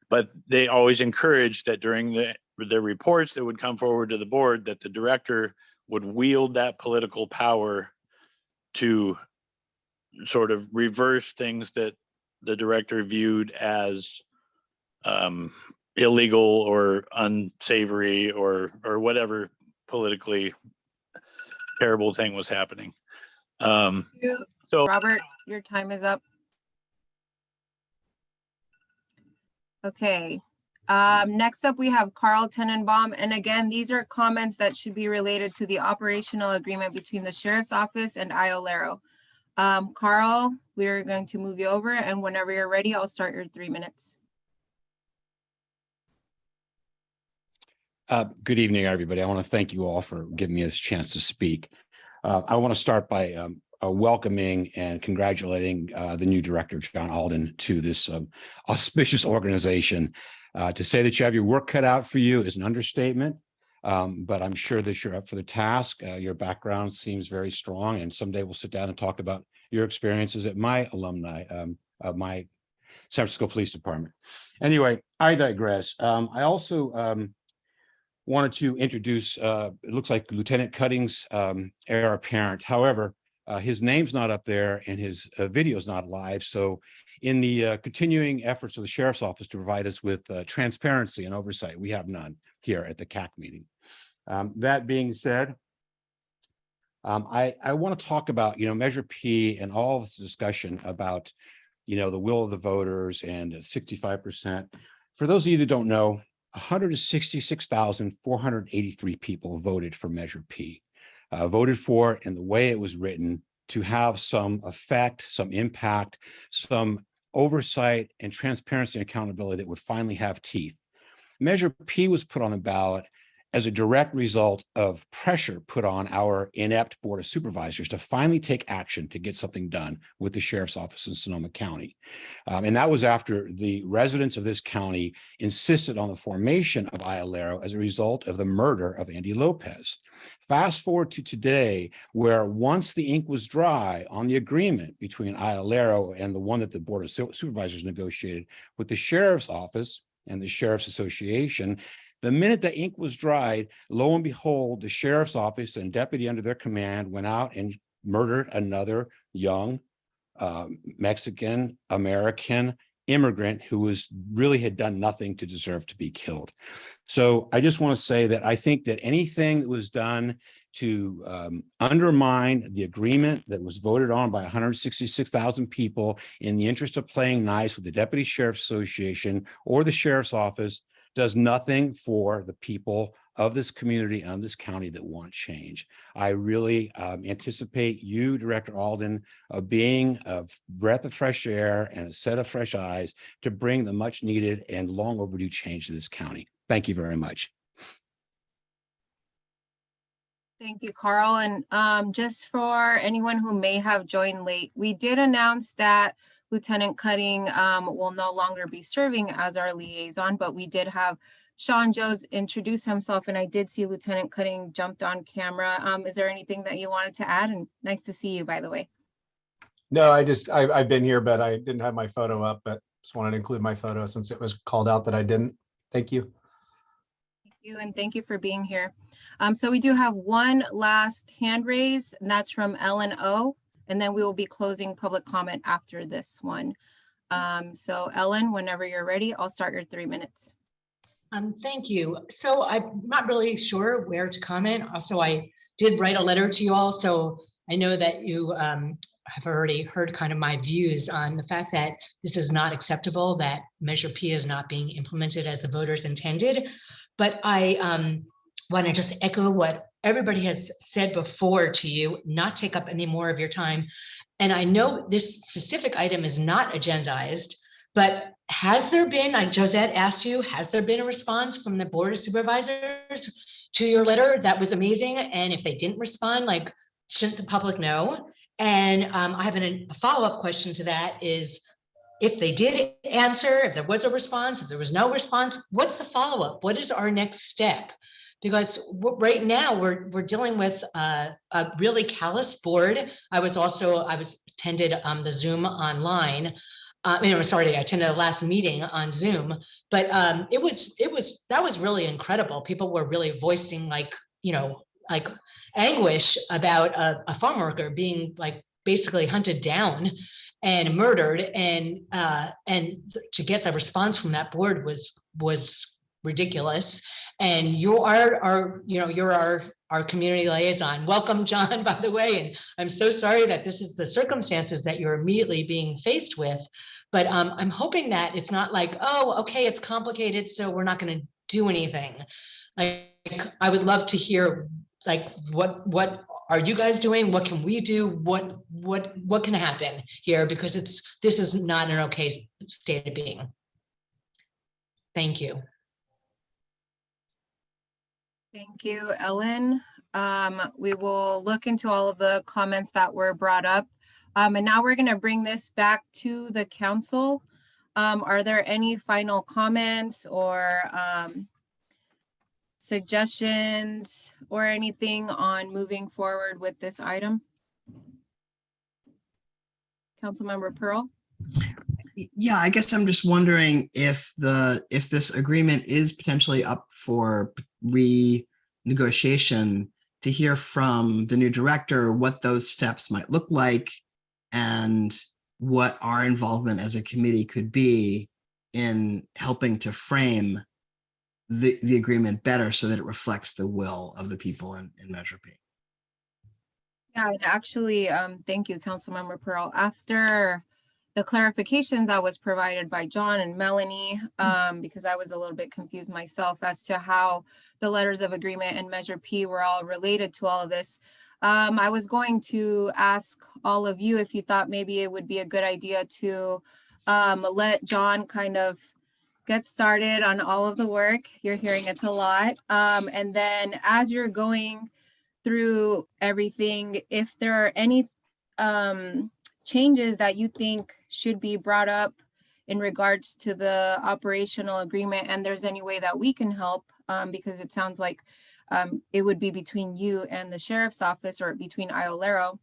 [SPEAKER 15] But they always encouraged that during the reports that would come forward to the board, that the director would wield that political power to sort of reverse things that the director viewed as illegal or unsavory or whatever politically terrible thing was happening. So
[SPEAKER 1] Robert, your time is up. Okay. Next up, we have Carl Tenenbaum. And again, these are comments that should be related to the operational agreement between the sheriff's office and IOLERO. Carl, we're going to move you over, and whenever you're ready, I'll start your 3 minutes.
[SPEAKER 16] Good evening, everybody. I want to thank you all for giving me this chance to speak. I want to start by welcoming and congratulating the new director, John Alden, to this auspicious organization. To say that you have your work cut out for you is an understatement, but I'm sure that you're up for the task. Your background seems very strong, and someday we'll sit down and talk about your experiences at my alumni of my San Francisco Police Department. Anyway, I digress. I also wanted to introduce, it looks like Lieutenant Cutting's heir apparent. However, his name's not up there and his video's not live. So in the continuing efforts of the Sheriff's Office to provide us with transparency and oversight, we have none here at the CAC meeting. That being said, I want to talk about, Measure P and all of this discussion about, the will of the voters and 65%. For those of you that don't know, 166,483 people voted for Measure P. Voted for in the way it was written to have some effect, some impact, some oversight and transparency and accountability that would finally have teeth. Measure P was put on the ballot as a direct result of pressure put on our inept Board of Supervisors to finally take action to get something done with the Sheriff's Office in Sonoma County. And that was after the residents of this county insisted on the formation of IOLERO as a result of the murder of Andy Lopez. Fast forward to today, where once the ink was dry on the agreement between IOLERO and the one that the Board of Supervisors negotiated with the Sheriff's Office and the Sheriff's Association, the minute the ink was dried, lo and behold, the Sheriff's Office and deputy under their command went out and murdered another young Mexican American immigrant who really had done nothing to deserve to be killed. So I just want to say that I think that anything that was done to undermine the agreement that was voted on by 166,000 people in the interest of playing nice with the Deputy Sheriff's Association or the Sheriff's Office does nothing for the people of this community and this county that want change. I really anticipate you, Director Alden, being a breath of fresh air and a set of fresh eyes to bring the much needed and long overdue change to this county. Thank you very much.
[SPEAKER 1] Thank you, Carl. And just for anyone who may have joined late, we did announce that Lieutenant Cutting will no longer be serving as our liaison, but we did have Sean Jones introduce himself, and I did see Lieutenant Cutting jumped on camera. Is there anything that you wanted to add? And nice to see you, by the way.
[SPEAKER 17] No, I've been here, but I didn't have my photo up, but just wanted to include my photo since it was called out that I didn't. Thank you.
[SPEAKER 1] Thank you, and thank you for being here. So we do have one last hand raise, and that's from Ellen O. And then we will be closing public comment after this one. So Ellen, whenever you're ready, I'll start your 3 minutes.
[SPEAKER 18] Thank you. So I'm not really sure where to comment. Also, I did write a letter to you all, so I know that you have already heard kind of my views on the fact that this is not acceptable, that Measure P is not being implemented as the voters intended. But I want to just echo what everybody has said before to you, not take up any more of your time. And I know this specific item is not agendized, but has there been, like Josette asked you, has there been a response from the Board of Supervisors to your letter? That was amazing. And if they didn't respond, like, shouldn't the public know? And I have a follow-up question to that is, if they did answer, if there was a response, if there was no response, what's the follow-up? What is our next step? Because right now we're dealing with a really callous board. I attended the Zoom online. I attended the last meeting on Zoom, but that was really incredible. People were really voicing like anguish about a farm worker being like basically hunted down and murdered, and to get the response from that board was ridiculous. And you're our community liaison. Welcome, John, by the way. And I'm so sorry that this is the circumstances that you're immediately being faced with. But I'm hoping that it's not like, oh, okay, it's complicated, so we're not going to do anything. Like, I would love to hear, like, what are you guys doing? What can we do? What can happen here? Because this is not an okay state of being. Thank you.
[SPEAKER 1] Thank you, Ellen. We will look into all of the comments that were brought up. And now we're going to bring this back to the council. Are there any final comments or suggestions or anything on moving forward with this item? Councilmember Pearl?
[SPEAKER 3] Yeah, I guess I'm just wondering if this agreement is potentially up for renegotiation, to hear from the new director what those steps might look like and what our involvement as a committee could be in helping to frame the agreement better so that it reflects the will of the people in Measure P.
[SPEAKER 1] Yeah, and actually, thank you, Councilmember Pearl. After the clarification that was provided by John and Melanie, because I was a little bit confused myself as to how the letters of agreement and Measure P were all related to all of this. I was going to ask all of you if you thought maybe it would be a good idea to let John kind of get started on all of the work. You're hearing it's a lot. And then as you're going through everything, if there are any changes that you think should be brought up in regards to the operational agreement, and there's any way that we can help, because it sounds like it would be between you and the sheriff's office or between IOLERO.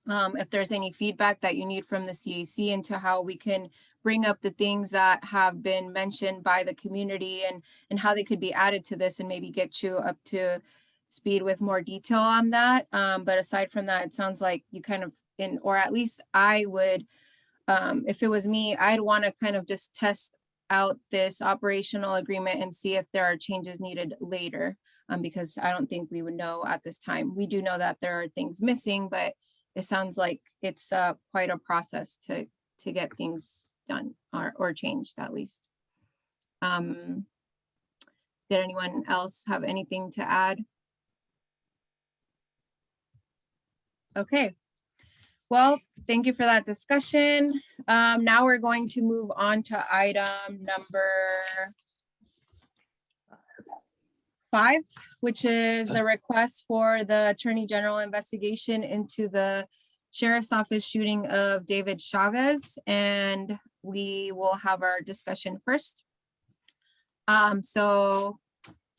[SPEAKER 1] If there's any feedback that you need from the CAC into how we can bring up the things that have been mentioned by the community and how they could be added to this and maybe get you up to speed with more detail on that. But aside from that, it sounds like you kind of or at least I would, if it was me, I'd want to kind of just test out this operational agreement and see if there are changes needed later, because I don't think we would know at this time. We do know that there are things missing, but it sounds like it's quite a process to get things done or changed at least. Did anyone else have anything to add? Okay. Well, thank you for that discussion. Now we're going to move on to item number 5, which is the request for the Attorney General investigation into the Sheriff's Office shooting of David Chavez, and we will have our discussion first. So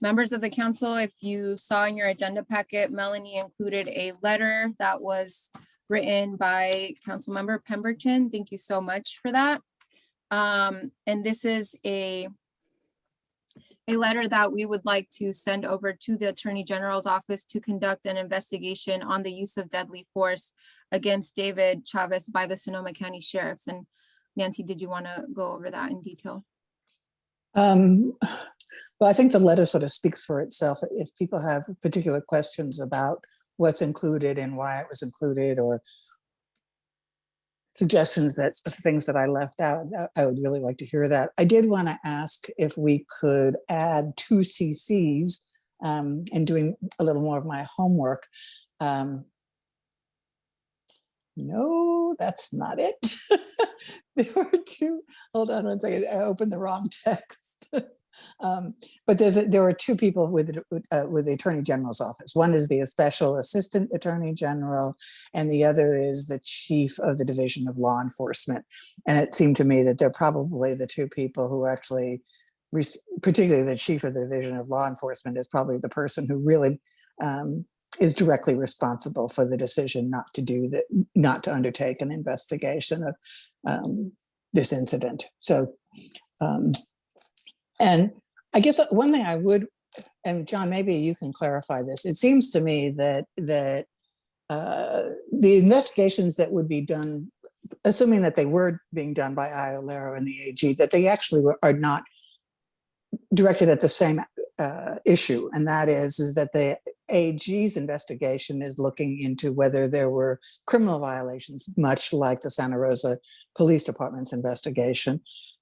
[SPEAKER 1] members of the council, if you saw in your agenda packet, Melanie included a letter that was written by Councilmember Pemberton. Thank you so much for that. And this is a letter that we would like to send over to the Attorney General's office to conduct an investigation on the use of deadly force against David Chavez by the Sonoma County Sheriffs. And Nancy, did you want to go over that in detail?
[SPEAKER 4] Well, I think the letter sort of speaks for itself. If people have particular questions about what's included and why it was included, or suggestions that things that I left out, I would really like to hear that. I did want to ask if we could add 2 CCs, and doing a little more of my homework. No, that's not it. There were 2, hold on one second, I opened the wrong text. But there were 2 people with the Attorney General's office. One is the Special Assistant Attorney General, and the other is the Chief of the Division of Law Enforcement. And it seemed to me that they're probably the 2 people who actually, particularly the Chief of the Division of Law Enforcement, is probably the person who really is directly responsible for the decision not to undertake an investigation of this incident. So. And I guess one thing I would, and John, maybe you can clarify this. It seems to me that the investigations that would be done, assuming that they were being done by IOLERO and the AG, that they actually are not directed at the same issue, and that is that the AG's investigation is looking into whether there were criminal violations, much like the Santa Rosa Police Department's investigation.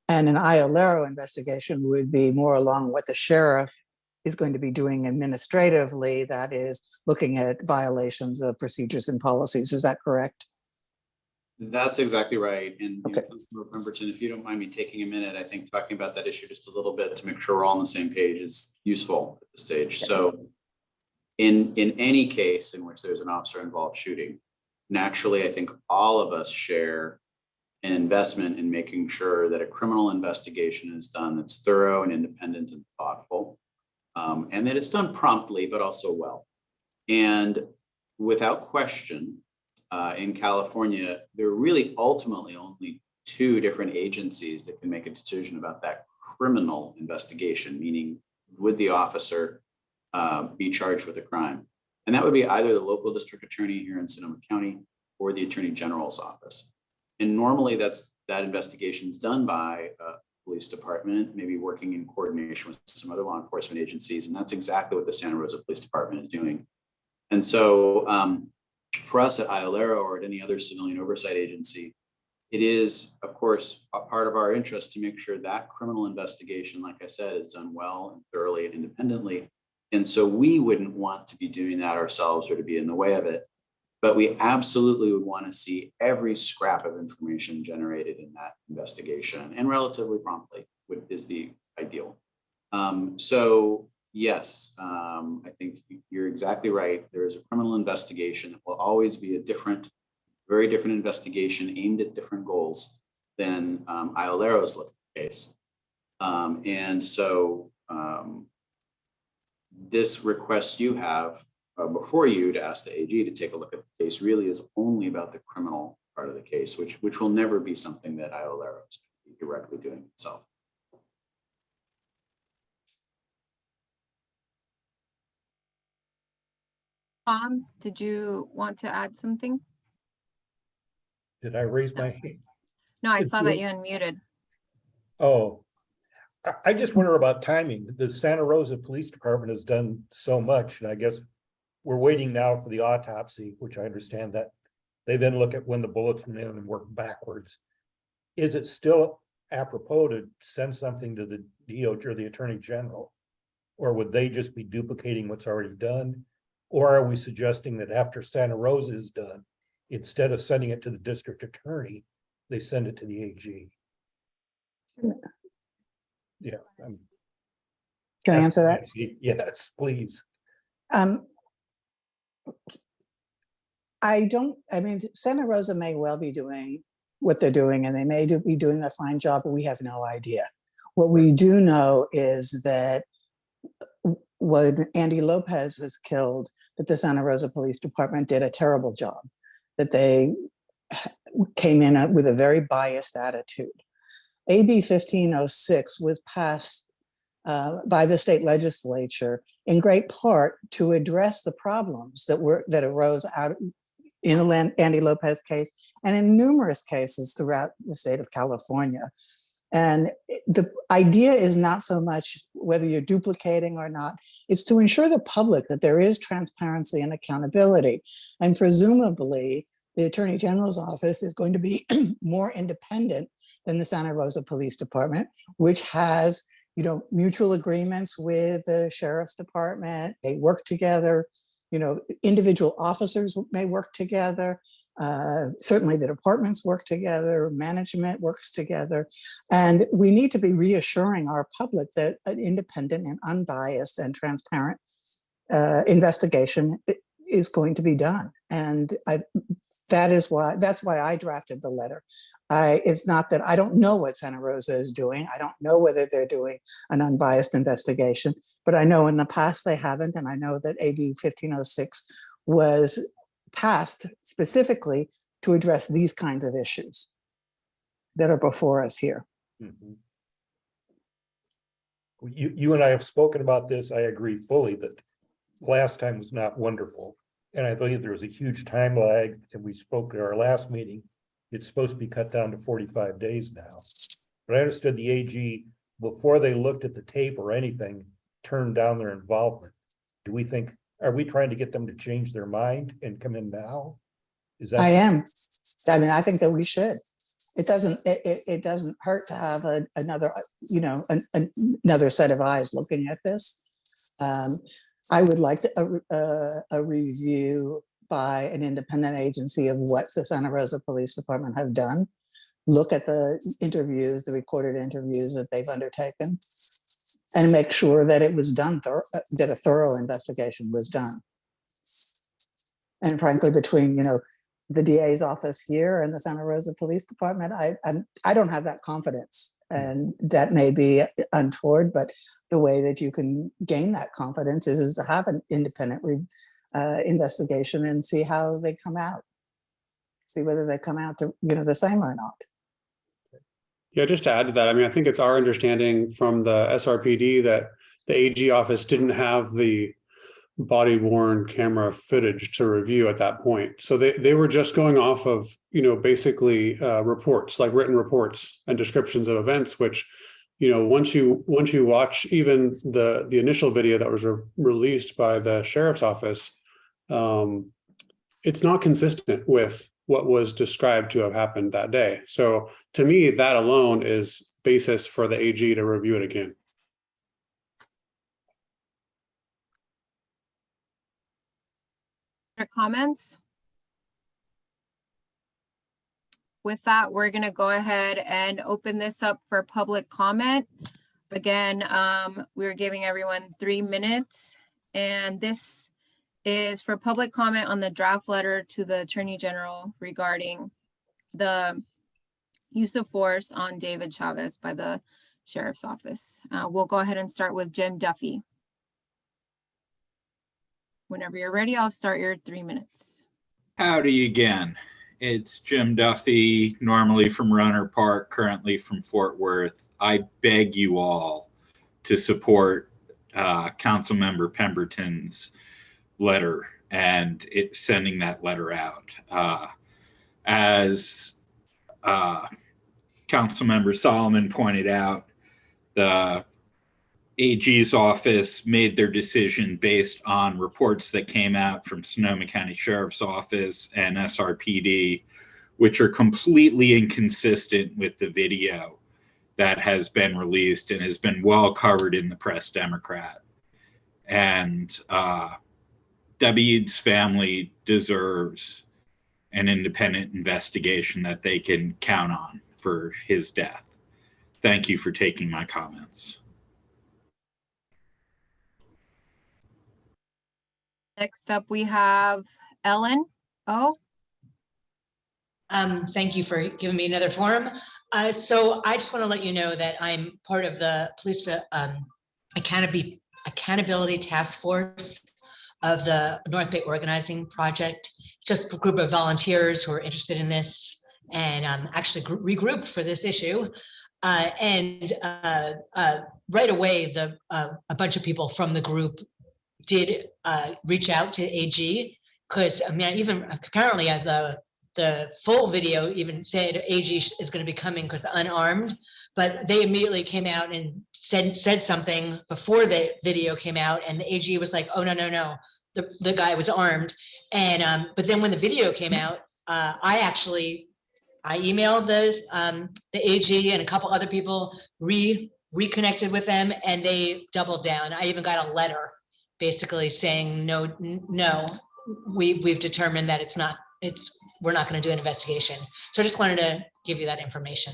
[SPEAKER 4] And an IOLERO investigation would be more along what the sheriff is going to be doing administratively, that is looking at violations of procedures and policies. Is that correct?
[SPEAKER 6] That's exactly right. And Pemberton, if you don't mind me taking a minute, I think talking about that issue just a little bit to make sure we're all on the same page is useful at this stage. So in any case in which there's an officer involved shooting, naturally, I think all of us share an investment in making sure that a criminal investigation is done that's thorough and independent and thoughtful, and that it's done promptly, but also well. And without question, in California, there are really ultimately only 2 different agencies that can make a decision about that criminal investigation, meaning would the officer be charged with a crime? And that would be either the local district attorney here in Sonoma County or the Attorney General's office. And normally that investigation is done by a police department, maybe working in coordination with some other law enforcement agencies. And that's exactly what the Santa Rosa Police Department is doing. And so for us at IOLERO or at any other civilian oversight agency, it is, of course, a part of our interest to make sure that criminal investigation, like I said, is done well and thoroughly and independently. And so we wouldn't want to be doing that ourselves or to be in the way of it. But we absolutely would want to see every scrap of information generated in that investigation, and relatively promptly is the ideal. So yes, I think you're exactly right. There is a criminal investigation. It will always be a very different investigation aimed at different goals than IOLERO's case. And so this request you have before you to ask the AG to take a look at the case really is only about the criminal part of the case, which will never be something that IOLERO is directly doing itself.
[SPEAKER 1] Tom, did you want to add something?
[SPEAKER 19] Did I raise my hand?
[SPEAKER 1] No, I saw that you unmuted.
[SPEAKER 19] Oh, I just wonder about timing. The Santa Rosa Police Department has done so much, and I guess we're waiting now for the autopsy, which I understand that they then look at when the bullets went in and work backwards. Is it still apropos to send something to the DOJ or the Attorney General Or would they just be duplicating what's already done? Or are we suggesting that after Santa Rosa is done, instead of sending it to the district attorney, they send it to the AG? Yeah.
[SPEAKER 4] Can I answer that?
[SPEAKER 19] Yes, please.
[SPEAKER 4] I mean, Santa Rosa may well be doing what they're doing, and they may be doing a fine job, but we have no idea. What we do know is that when Andy Lopez was killed, that the Santa Rosa Police Department did a terrible job, that they came in with a very biased attitude. AB 1506 was passed by the state legislature in great part to address the problems that arose out in the Andy Lopez case and in numerous cases throughout the state of California. And the idea is not so much whether you're duplicating or not, it's to ensure the public that there is transparency and accountability. And presumably, the Attorney General's office is going to be more independent than the Santa Rosa Police Department, which has, you know, mutual agreements with the Sheriff's Department. They work together. You know, individual officers may work together. Certainly the departments work together, management works together. And we need to be reassuring our public that an independent and unbiased and transparent investigation is going to be done. And that's why I drafted the letter. It's not that I don't know what Santa Rosa is doing. I don't know whether they're doing an unbiased investigation, but I know in the past they haven't. And I know that AB 1506 was passed specifically to address these kinds of issues that are before us here.
[SPEAKER 19] Mm-hmm. You and I have spoken about this. I agree fully that last time was not wonderful. And I believe there was a huge time lag, and we spoke at our last meeting. It's supposed to be cut down to 45 days now. But I understood the AG, before they looked at the tape or anything, turned down their involvement. Are we trying to get them to change their mind and come in now? Is that?
[SPEAKER 4] I am. I mean, I think that we should. It doesn't hurt to have another, you know, another set of eyes looking at this. I would like a review by an independent agency of what the Santa Rosa Police Department have done. Look at the interviews, the recorded interviews that they've undertaken, and make sure that it was done, that a thorough investigation was done. And frankly, between, you know, the DA's office here and the Santa Rosa Police Department, I don't have that confidence. And that may be untoward, but the way that you can gain that confidence is to have an independent investigation and see how they come out. See whether they come out to, you know, the same or not.
[SPEAKER 9] Yeah, just to add to that, I mean, I think it's our understanding from the SRPD that the AG office didn't have the body-worn camera footage to review at that point. So they were just going off of, you know, basically reports, like written reports and descriptions of events, which, you know, once you watch even the initial video that was released by the sheriff's office, it's not consistent with what was described to have happened that day. So to me, that alone is basis for the AG to review it again.
[SPEAKER 1] Other comments? With that, we're going to go ahead and open this up for public comment. Again, we're giving everyone 3 minutes, and this is for public comment on the draft letter to the Attorney General regarding the use of force on David Chavez by the Sheriff's Office. We'll go ahead and start with Jim Duffy. Whenever you're ready, I'll start your 3 minutes.
[SPEAKER 12] Howdy again. It's Jim Duffy, normally from Runner Park, currently from Fort Worth. I beg you all to support Councilmember Pemberton's letter and sending that letter out. As Councilmember Solomon pointed out, the AG's office made their decision based on reports that came out from Sonoma County Sheriff's Office and SRPD, which are completely inconsistent with the video that has been released and has been well covered in the Press Democrat. And David's family deserves an independent investigation that they can count on for his death. Thank you for taking my comments.
[SPEAKER 1] Next up, we have Ellen O.
[SPEAKER 18] Thank you for giving me another forum. So I just want to let you know that I'm part of the police accountability task force of the North Bay Organizing Project. Just a group of volunteers who are interested in this and actually regrouped for this issue. Right away, a bunch of people from the group did reach out to AG, because I mean, even apparently the full video even said AG is going to be coming because unarmed, but they immediately came out and said something before the video came out, and the AG was like, oh, no, the guy was armed. And but then when the video came out, I emailed the AG and a couple other people, reconnected with them, and they doubled down. I even got a letter basically saying, no, we've determined that we're not going to do an investigation. So I just wanted to give you that information.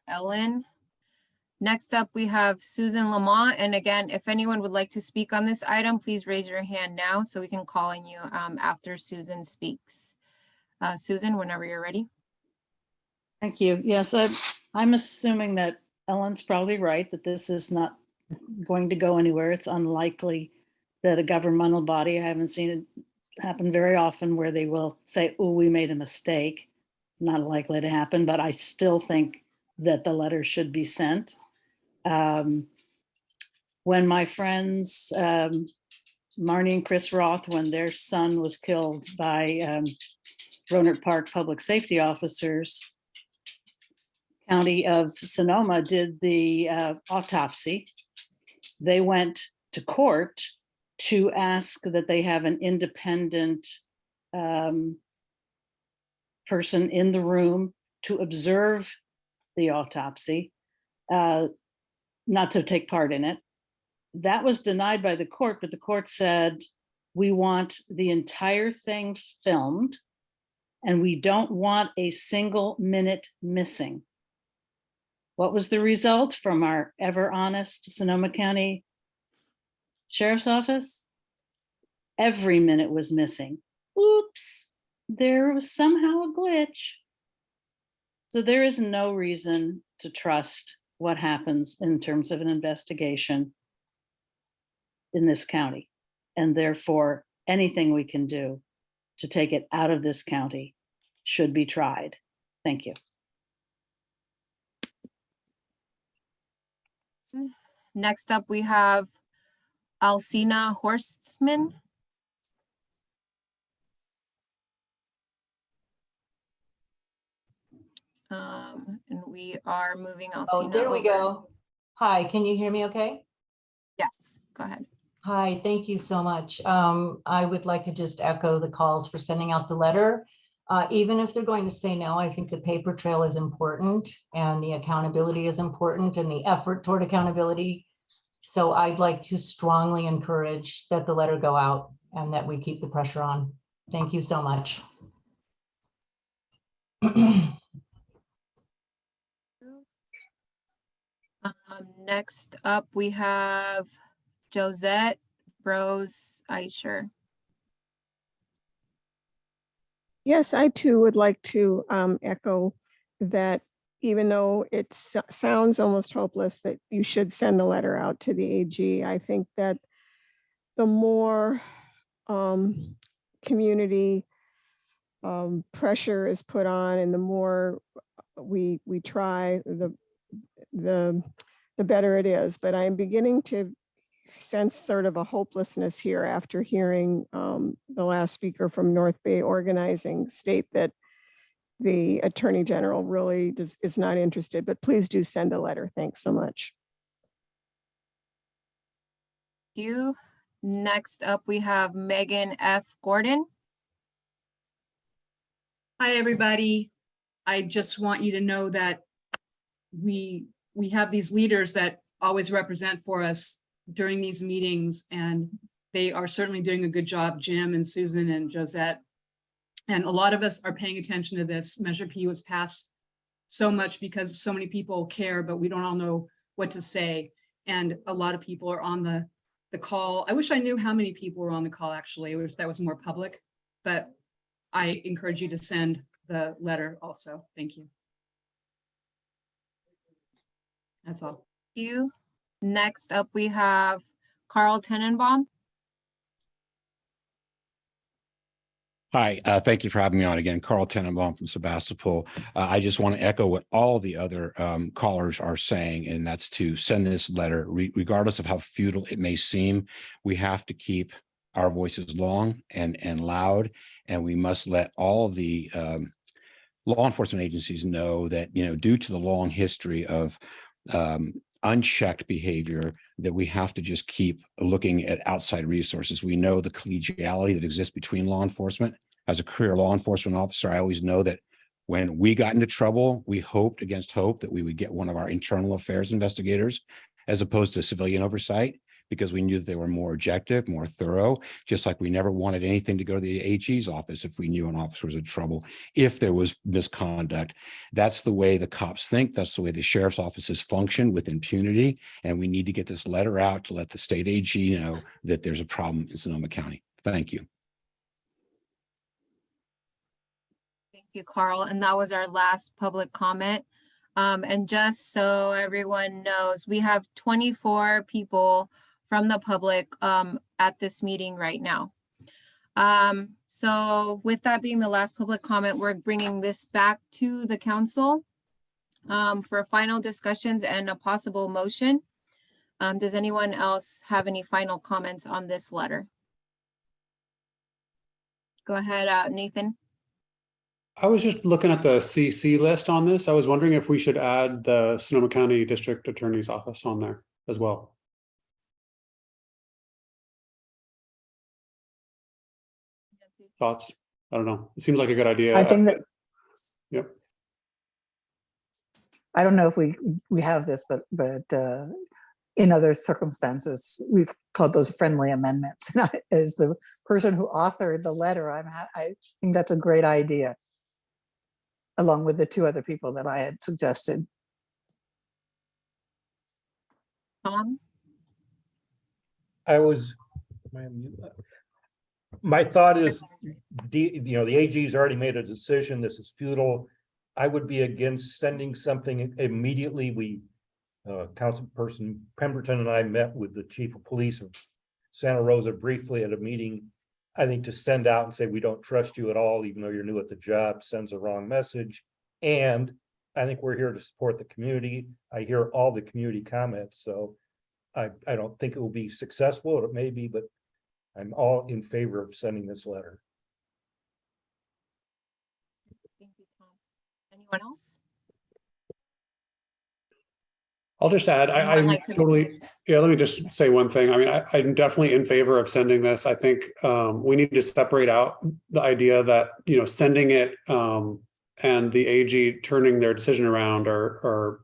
[SPEAKER 1] Ellen. Next up, we have Susan Lamont. And again, if anyone would like to speak on this item, please raise your hand now so we can call on you after Susan speaks. Susan, whenever you're ready.
[SPEAKER 7] Thank you. Yes, I'm assuming that Ellen's probably right, that this is not going to go anywhere. It's unlikely that a governmental body, I haven't seen it happen very often, where they will say, oh, we made a mistake. Not likely to happen, but I still think that the letter should be sent. When my friends, Marnie and Chris Roth, when their son was killed by Rohnert Park public safety officers, County of Sonoma did the autopsy. They went to court to ask that they have an independent person in the room to observe the autopsy, not to take part in it. That was denied by the court, but the court said, we want the entire thing filmed and we don't want a single minute missing. What was the result from our ever honest Sonoma County Sheriff's Office? Every minute was missing. Oops, there was somehow a glitch. So there is no reason to trust what happens in terms of an investigation in this county. And therefore, anything we can do to take it out of this county should be tried. Thank you.
[SPEAKER 1] Next up, we have Alcina Horstman. And we are moving Alcina.
[SPEAKER 20] Oh, there we go. Hi, can you hear me okay?
[SPEAKER 1] Yes, go ahead.
[SPEAKER 20] Hi, thank you so much. I would like to just echo the calls for sending out the letter. Even if they're going to say no, I think the paper trail is important and the accountability is important and the effort toward accountability. So I'd like to strongly encourage that the letter go out and that we keep the pressure on. Thank you so much.
[SPEAKER 1] Next up, we have Josette Brose Eicher.
[SPEAKER 14] Yes, I too would like to echo that, even though it sounds almost hopeless that you should send a letter out to the AG, I think that the more community pressure is put on and the more we try, the better it is. But I'm beginning to sense sort of a hopelessness here after hearing the last speaker from North Bay Organizing state that the Attorney General really is not interested, but please do send a letter. Thanks so much.
[SPEAKER 1] Thank you. Next up, we have Megan F. Gordon.
[SPEAKER 21] Hi, everybody. I just want you to know that we have these leaders that always represent for us during these meetings, and they are certainly doing a good job, Jim and Susan and Josette. And a lot of us are paying attention to this. Measure P was passed so much because so many people care, but we don't all know what to say. And a lot of people are on the call. I wish I knew how many people were on the call, actually. I wish that was more public, but I encourage you to send the letter also. Thank you. That's all.
[SPEAKER 1] Thank you. Next up, we have Carl Tenenbaum.
[SPEAKER 16] Hi, thank you for having me on again. Carl Tenenbaum from Sebastopol. I just want to echo what all the other callers are saying, and that's to send this letter, regardless of how futile it may seem. We have to keep our voices long and loud, and we must let all the law enforcement agencies know that, due to the long history of unchecked behavior, that we have to just keep looking at outside resources. We know the collegiality that exists between law enforcement. As a career law enforcement officer, I always know that when we got into trouble, we hoped against hope that we would get one of our internal affairs investigators as opposed to civilian oversight, because we knew that they were more objective, more thorough, just like we never wanted anything to go to the AG's office if we knew an officer was in trouble, if there was misconduct. That's the way the cops think. That's the way the sheriff's offices function, with impunity. And we need to get this letter out to let the state AG know that there's a problem in Sonoma County. Thank you.
[SPEAKER 1] Thank you, Carl. And that was our last public comment. And just so everyone knows, we have 24 people from the public at this meeting right now. So with that being the last public comment, we're bringing this back to the council for final discussions and a possible motion. Does anyone else have any final comments on this letter? Go ahead, Nathan.
[SPEAKER 9] I was just looking at the CC list on this. I was wondering if we should add the Sonoma County District Attorney's Office on there as well. Thoughts? I don't know. It seems like a good idea.
[SPEAKER 4] I think that,
[SPEAKER 9] yep.
[SPEAKER 4] I don't know if we have this, but in other circumstances, we've called those friendly amendments. And as the person who authored the letter, I think that's a great idea, along with the two other people that I had suggested.
[SPEAKER 1] Tom?
[SPEAKER 19] My thought is, the AG's already made a decision. This is futile. I would be against sending something immediately. Councilperson Pemberton and I met with the chief of police of Santa Rosa briefly at a meeting. I think to send out and say, we don't trust you at all, even though you're new at the job, sends a wrong message. And I think we're here to support the community. I hear all the community comments, so I don't think it will be successful. It may be, but I'm all in favor of sending this letter.
[SPEAKER 1] Thank you, Tom. Anyone else?
[SPEAKER 9] I'll just add, I'm totally, let me just say one thing. I mean, I'm definitely in favor of sending this. I think we need to separate out the idea that, sending it and the AG turning their decision around are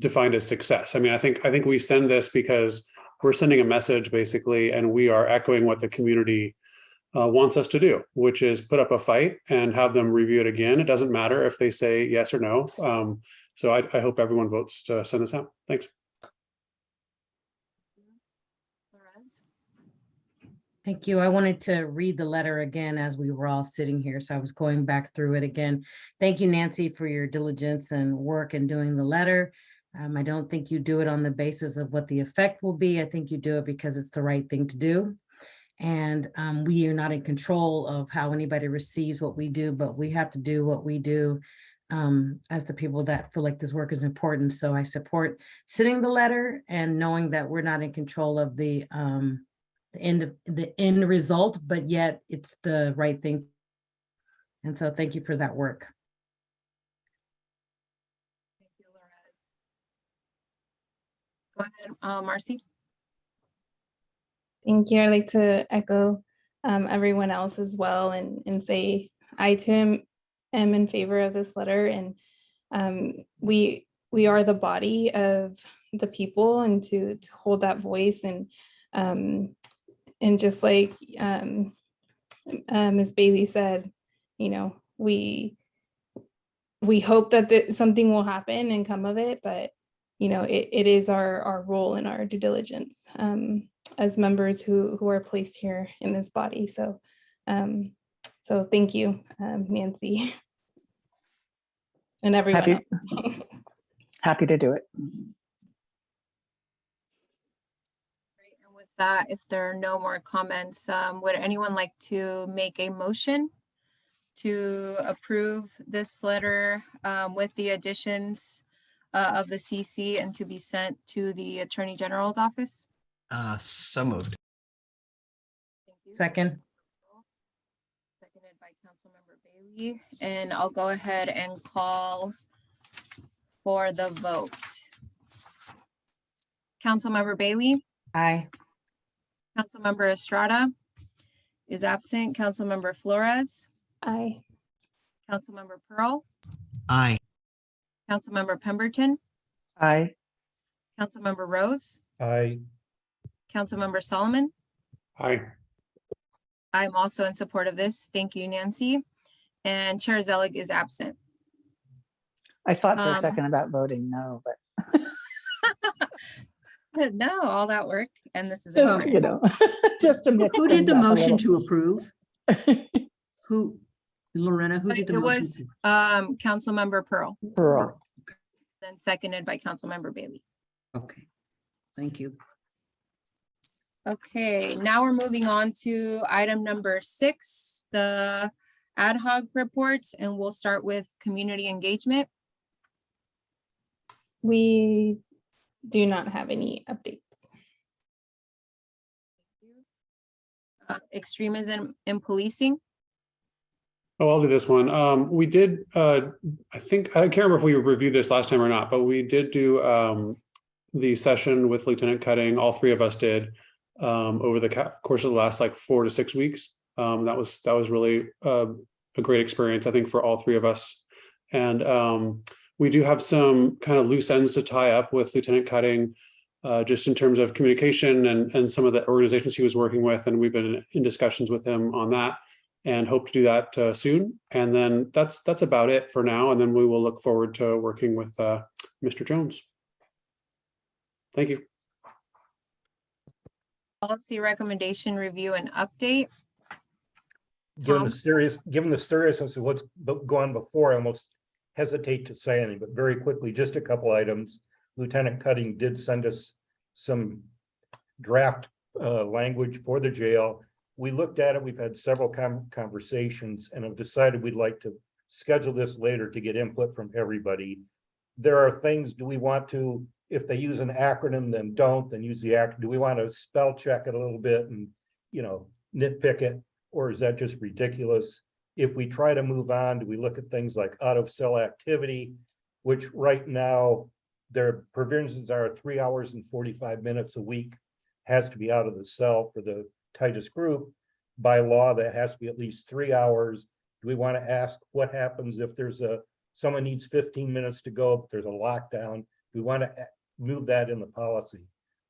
[SPEAKER 9] defined as success. I mean, I think we send this because we're sending a message basically, and we are echoing what the community wants us to do, which is put up a fight and have them review it again. It doesn't matter if they say yes or no. So I hope everyone votes to send this out. Thanks.
[SPEAKER 2] Thank you. I wanted to read the letter again as we were all sitting here. So I was going back through it again. Thank you, Nancy, for your diligence and work in doing the letter. I don't think you do it on the basis of what the effect will be. I think you do it because it's the right thing to do. And we are not in control of how anybody receives what we do, but we have to do what we do as the people that feel like this work is important. So I support sending the letter and knowing that we're not in control of the end result, but yet it's the right thing. And so thank you for that work.
[SPEAKER 1] Thank you, Laura. Go ahead, Marcy.
[SPEAKER 8] Thank you. I'd like to echo everyone else as well and say I too am in favor of this letter. And we are the body of the people and to hold that voice and just like Ms. Bailey said, you know, we hope that something will happen and come of it, but you know, it is our role and our due diligence as members who are placed here in this body. So so thank you, Nancy. And everyone
[SPEAKER 4] Happy,
[SPEAKER 8] else.
[SPEAKER 4] happy to do it.
[SPEAKER 1] And with that, if there are no more comments, would anyone like to make a motion to approve this letter with the additions of the CC and to be sent to the Attorney General's office?
[SPEAKER 3] So moved.
[SPEAKER 1] Thank you.
[SPEAKER 2] Second.
[SPEAKER 1] Seconded by Councilmember Bailey, and I'll go ahead and call for the vote. Councilmember Bailey,
[SPEAKER 2] Aye.
[SPEAKER 1] Councilmember Estrada is absent. Councilmember Flores,
[SPEAKER 8] Aye.
[SPEAKER 1] Councilmember Pearl,
[SPEAKER 3] Aye.
[SPEAKER 1] Councilmember Pemberton,
[SPEAKER 4] Aye.
[SPEAKER 1] Councilmember Rose,
[SPEAKER 19] I,
[SPEAKER 1] Councilmember Solomon.
[SPEAKER 9] Aye.
[SPEAKER 1] I'm also in support of this. Thank you, Nancy. And Chair Zelig is absent.
[SPEAKER 4] I thought for a second about voting no, but
[SPEAKER 1] No, all that work, and this is
[SPEAKER 4] just, you
[SPEAKER 1] important.
[SPEAKER 4] know, just to mix
[SPEAKER 5] Who did
[SPEAKER 4] things
[SPEAKER 5] the
[SPEAKER 4] up a
[SPEAKER 5] motion
[SPEAKER 4] little.
[SPEAKER 5] to approve? Who, Lorena, who did the
[SPEAKER 1] It
[SPEAKER 5] motion?
[SPEAKER 1] was Councilmember Pearl,
[SPEAKER 4] Pearl.
[SPEAKER 1] then seconded by Councilmember Bailey.
[SPEAKER 5] Okay, thank you.
[SPEAKER 1] Okay, now we're moving on to item number 6, the ad hoc reports, and we'll start with community engagement.
[SPEAKER 8] We do not have any updates.
[SPEAKER 1] Extremism in policing.
[SPEAKER 9] Oh, I'll do this one. We did, I think, I can't remember if we reviewed this last time or not, but we did do the session with Lieutenant Cutting. All three of us did over the course of the last like 4 to 6 weeks. That was really a great experience, I think, for all three of us. And we do have some kind of loose ends to tie up with Lieutenant Cutting, just in terms of communication and some of the organizations he was working with. And we've been in discussions with him on that and hope to do that soon. And then that's about it for now. And then we will look forward to working with Mr. Jones. Thank you.
[SPEAKER 1] Policy recommendation review and update.
[SPEAKER 19] given
[SPEAKER 1] Tom?
[SPEAKER 19] the seriousness of what's gone before, I almost hesitate to say anything, but very quickly, just a couple items. Lieutenant Cutting did send us some draft language for the jail. We looked at it, we've had several conversations and have decided we'd like to schedule this later to get input from everybody. There are things, do we want to, if they use an acronym, then don't, then use the acronym. Do we want to spell check it a little bit and, you know, nitpick it? Or is that just ridiculous? If we try to move on, do we look at things like out of cell activity, which right now their provisions are 3 hours and 45 minutes a week has to be out of the cell for the tightest group. By law, that has to be at least 3 hours. Do we want to ask what happens if there's someone needs 15 minutes to go, if there's a lockdown? We want to move that in the policy.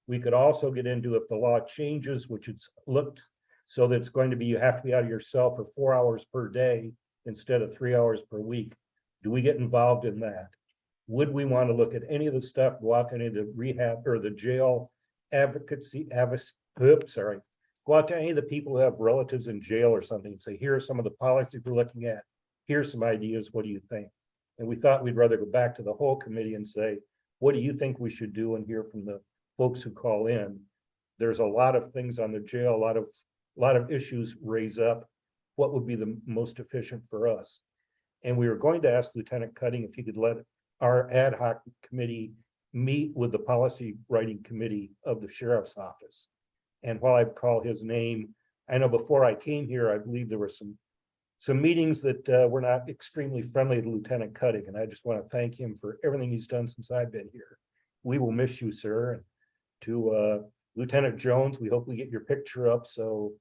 [SPEAKER 19] We could also get into if the law changes, which it's looked so that it's going to be, you have to be out of your cell for 4 hours per day instead of 3 hours per week. Do we get involved in that? Would we want to look at any of the stuff, go out to any of the rehab or the jail advocacy, go out to any of the people who have relatives in jail or something and say, here are some of the policies we're looking at. Here's some ideas. What do you think? And we thought we'd rather go back to the whole committee and say, what do you think we should do, and hear from the folks who call in. There's a lot of things on the jail, a lot of issues raise up. What would be the most efficient for us? And we were going to ask Lieutenant Cutting if he could let our ad hoc committee meet with the policy writing committee of the sheriff's office. And while I call his name, I know before I came here, I believe there were some meetings that were not extremely friendly to Lieutenant Cutting. And I just want to thank him for everything he's done since I've been here. We will miss you, sir. And to Lieutenant Jones, we hope we get your picture up so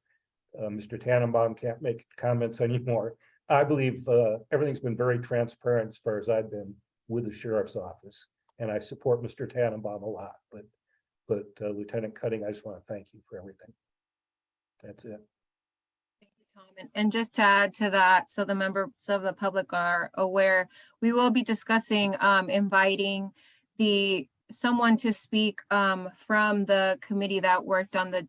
[SPEAKER 19] Mr. Tannenbaum can't make comments anymore. I believe everything's been very transparent as far as I've been with the sheriff's office. and I support Mr. Tannenbaum a lot, but Lieutenant Cutting, I just want to thank you for everything. That's it.
[SPEAKER 1] And just to add to that, so the members of the public are aware, we will be discussing inviting someone to speak from the committee that worked on the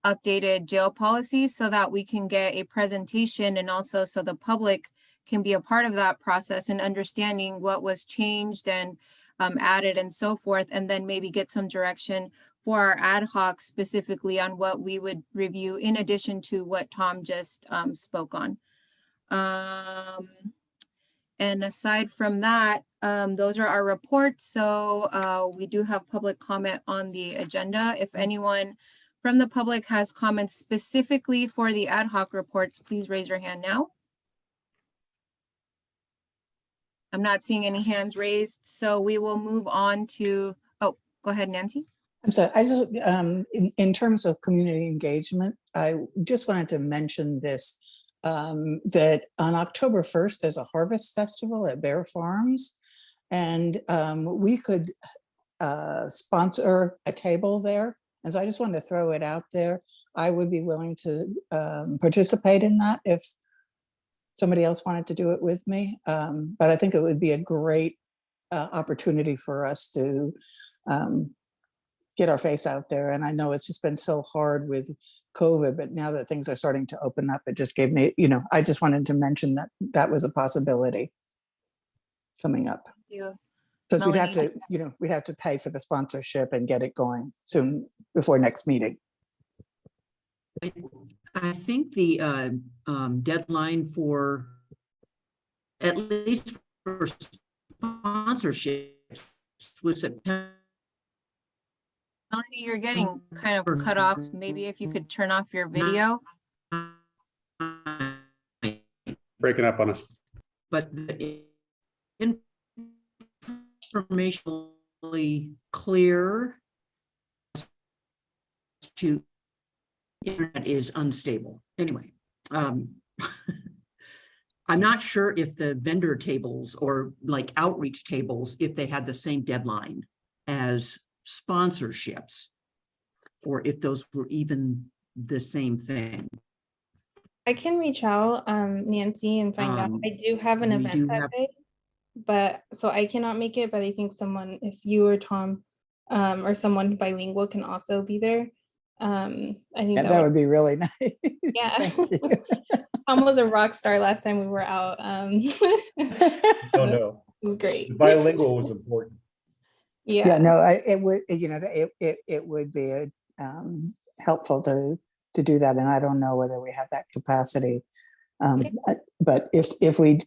[SPEAKER 1] updated jail policy, so that we can get a presentation, and also so the public can be a part of that process and understanding what was changed and added and so forth, and then maybe get some direction for our ad hoc specifically on what we would review in addition to what Tom just spoke on. And aside from that, those are our reports. So we do have public comment on the agenda. If anyone from the public has comments specifically for the ad hoc reports, please raise your hand now. I'm not seeing any hands raised, so we will move on to, oh, go ahead, Nancy.
[SPEAKER 4] I'm sorry, I just, in terms of community engagement, I just wanted to mention this, that on October 1st, there's a harvest festival at Bear Farms, and we could sponsor a table there. And so I just wanted to throw it out there. I would be willing to participate in that if somebody else wanted to do it with me. But I think it would be a great opportunity for us to get our face out there. And I know it's just been so hard with COVID, but now that things are starting to open up, it just gave me, I just wanted to mention that that was a possibility coming up.
[SPEAKER 1] Thank you.
[SPEAKER 4] Because we'd have to, we'd have to pay for the sponsorship and get it going soon before next meeting.
[SPEAKER 5] I think the deadline for, at least for sponsorships, was September.
[SPEAKER 1] Melanie, you're getting kind of cut off. Maybe if you could turn off your video.
[SPEAKER 9] Breaking up on us.
[SPEAKER 5] But the informationally clear to internet is unstable. Anyway, I'm not sure if the vendor tables or like outreach tables, if they had the same deadline as sponsorships, or if those were even the same thing.
[SPEAKER 8] I can reach out, Nancy, and find out. I do have an event that day, but so I cannot make it, but I think someone, if you or Tom or someone bilingual can also be there. I think
[SPEAKER 4] that would be really nice.
[SPEAKER 8] Yeah. Tom was a rock star last time we were out.
[SPEAKER 19] Oh no,
[SPEAKER 8] it was great.
[SPEAKER 19] The bilingual was important.
[SPEAKER 4] Yeah, no, it would, it would be helpful to do that, and I don't know whether we have that capacity. But if we,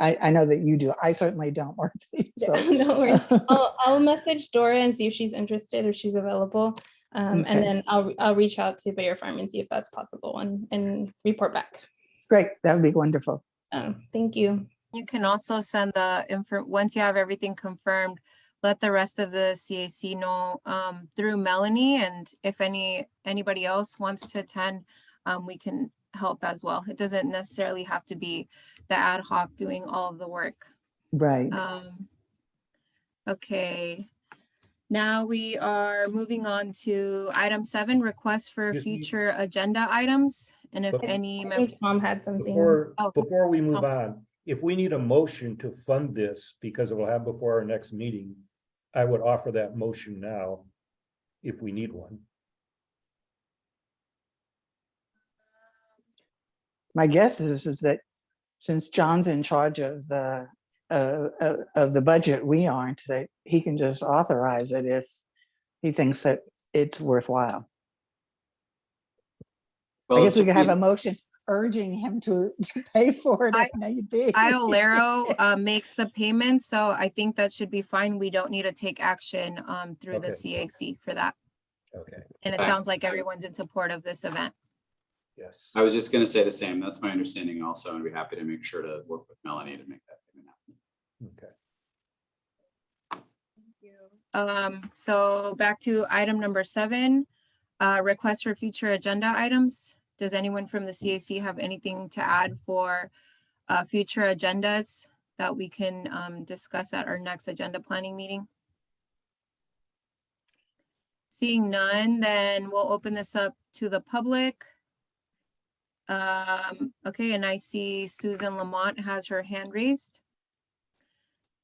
[SPEAKER 4] I know that you do. I certainly don't, Marcy. So.
[SPEAKER 8] No worries. I'll message Dora and see if she's interested, if she's available, and then I'll reach out to Bear Farm and see if that's possible and report back.
[SPEAKER 4] Great, that would be wonderful.
[SPEAKER 8] Thank you.
[SPEAKER 1] You can also send the info once you have everything confirmed. Let the rest of the CAC know through Melanie, and if anybody else wants to attend, we can help as well. It doesn't necessarily have to be the ad hoc doing all of the work.
[SPEAKER 4] Right.
[SPEAKER 1] Okay. Now we are moving on to item 7, requests for future agenda items. And if any members,
[SPEAKER 8] Tom had something.
[SPEAKER 19] Before we move on, if we need a motion to fund this because it will have before our next meeting, I would offer that motion now if we need one.
[SPEAKER 4] My guess is that since John's in charge of the budget, we aren't, that he can just authorize it if he thinks that it's worthwhile. Well, I guess we could have a motion urging him to pay for it if need be.
[SPEAKER 1] IOLERO makes the payment, so I think that should be fine. We don't need to take action through the CAC for that.
[SPEAKER 19] Okay.
[SPEAKER 1] And it sounds like everyone's in support of this event.
[SPEAKER 19] Yes.
[SPEAKER 6] I was just going to say the same. That's my understanding also, and we're happy to make sure to work with Melanie to make that payment happen.
[SPEAKER 19] Okay.
[SPEAKER 1] So back to item number 7, request for future agenda items. Does anyone from the CAC have anything to add for future agendas that we can discuss at our next agenda planning meeting? Seeing none, then we'll open this up to the public. Okay, and I see Susan Lamont has her hand raised.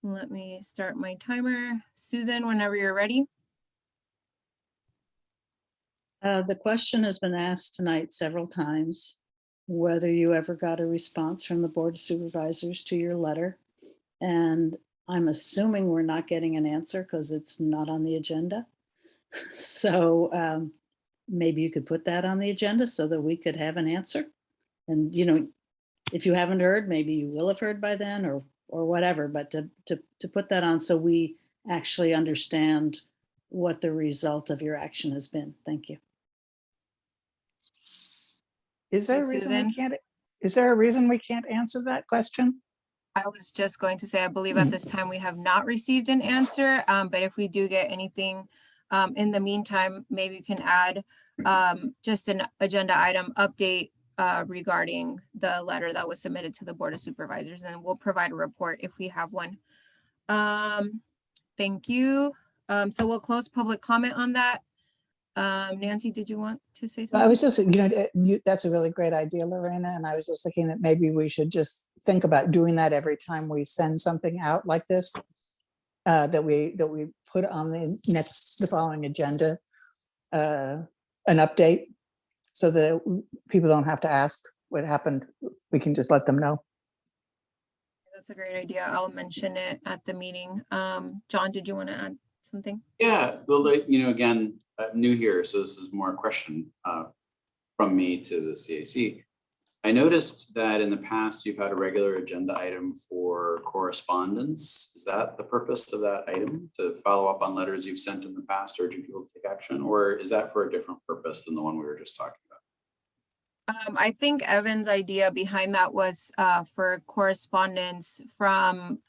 [SPEAKER 1] Let me start my timer. Susan, whenever you're ready.
[SPEAKER 7] The question has been asked tonight several times, whether you ever got a response from the Board of Supervisors to your letter. And I'm assuming we're not getting an answer because it's not on the agenda. So maybe you could put that on the agenda so that we could have an answer. And, you know, if you haven't heard, maybe you will have heard by then or whatever, but to put that on so we actually understand what the result of your action has been. Thank you.
[SPEAKER 4] Is there a reason we can't, is there a reason we can't answer that question?
[SPEAKER 1] I was just going to say, I believe at this time we have not received an answer, but if we do get anything in the meantime, maybe you can add just an agenda item update regarding the letter that was submitted to the Board of Supervisors, and we'll provide a report if we have one. Thank you. So we'll close public comment on that. Nancy, did you want to say something?
[SPEAKER 4] I was just, that's a really great idea, Lorena. And I was just thinking that maybe we should just think about doing that every time we send something out like this, that we put on the following agenda, an update, so that people don't have to ask what happened. We can just let them know.
[SPEAKER 1] That's a great idea. I'll mention it at the meeting. John, did you want to add something?
[SPEAKER 6] Yeah, well, again, new here, so this is more a question from me to the CAC. I noticed that in the past you've had a regular agenda item for correspondence. Is that the purpose of that item, to follow up on letters you've sent in the past urging people to take action, or is that for a different purpose than the one we were just talking about?
[SPEAKER 1] I think Evan's idea behind that was for correspondence from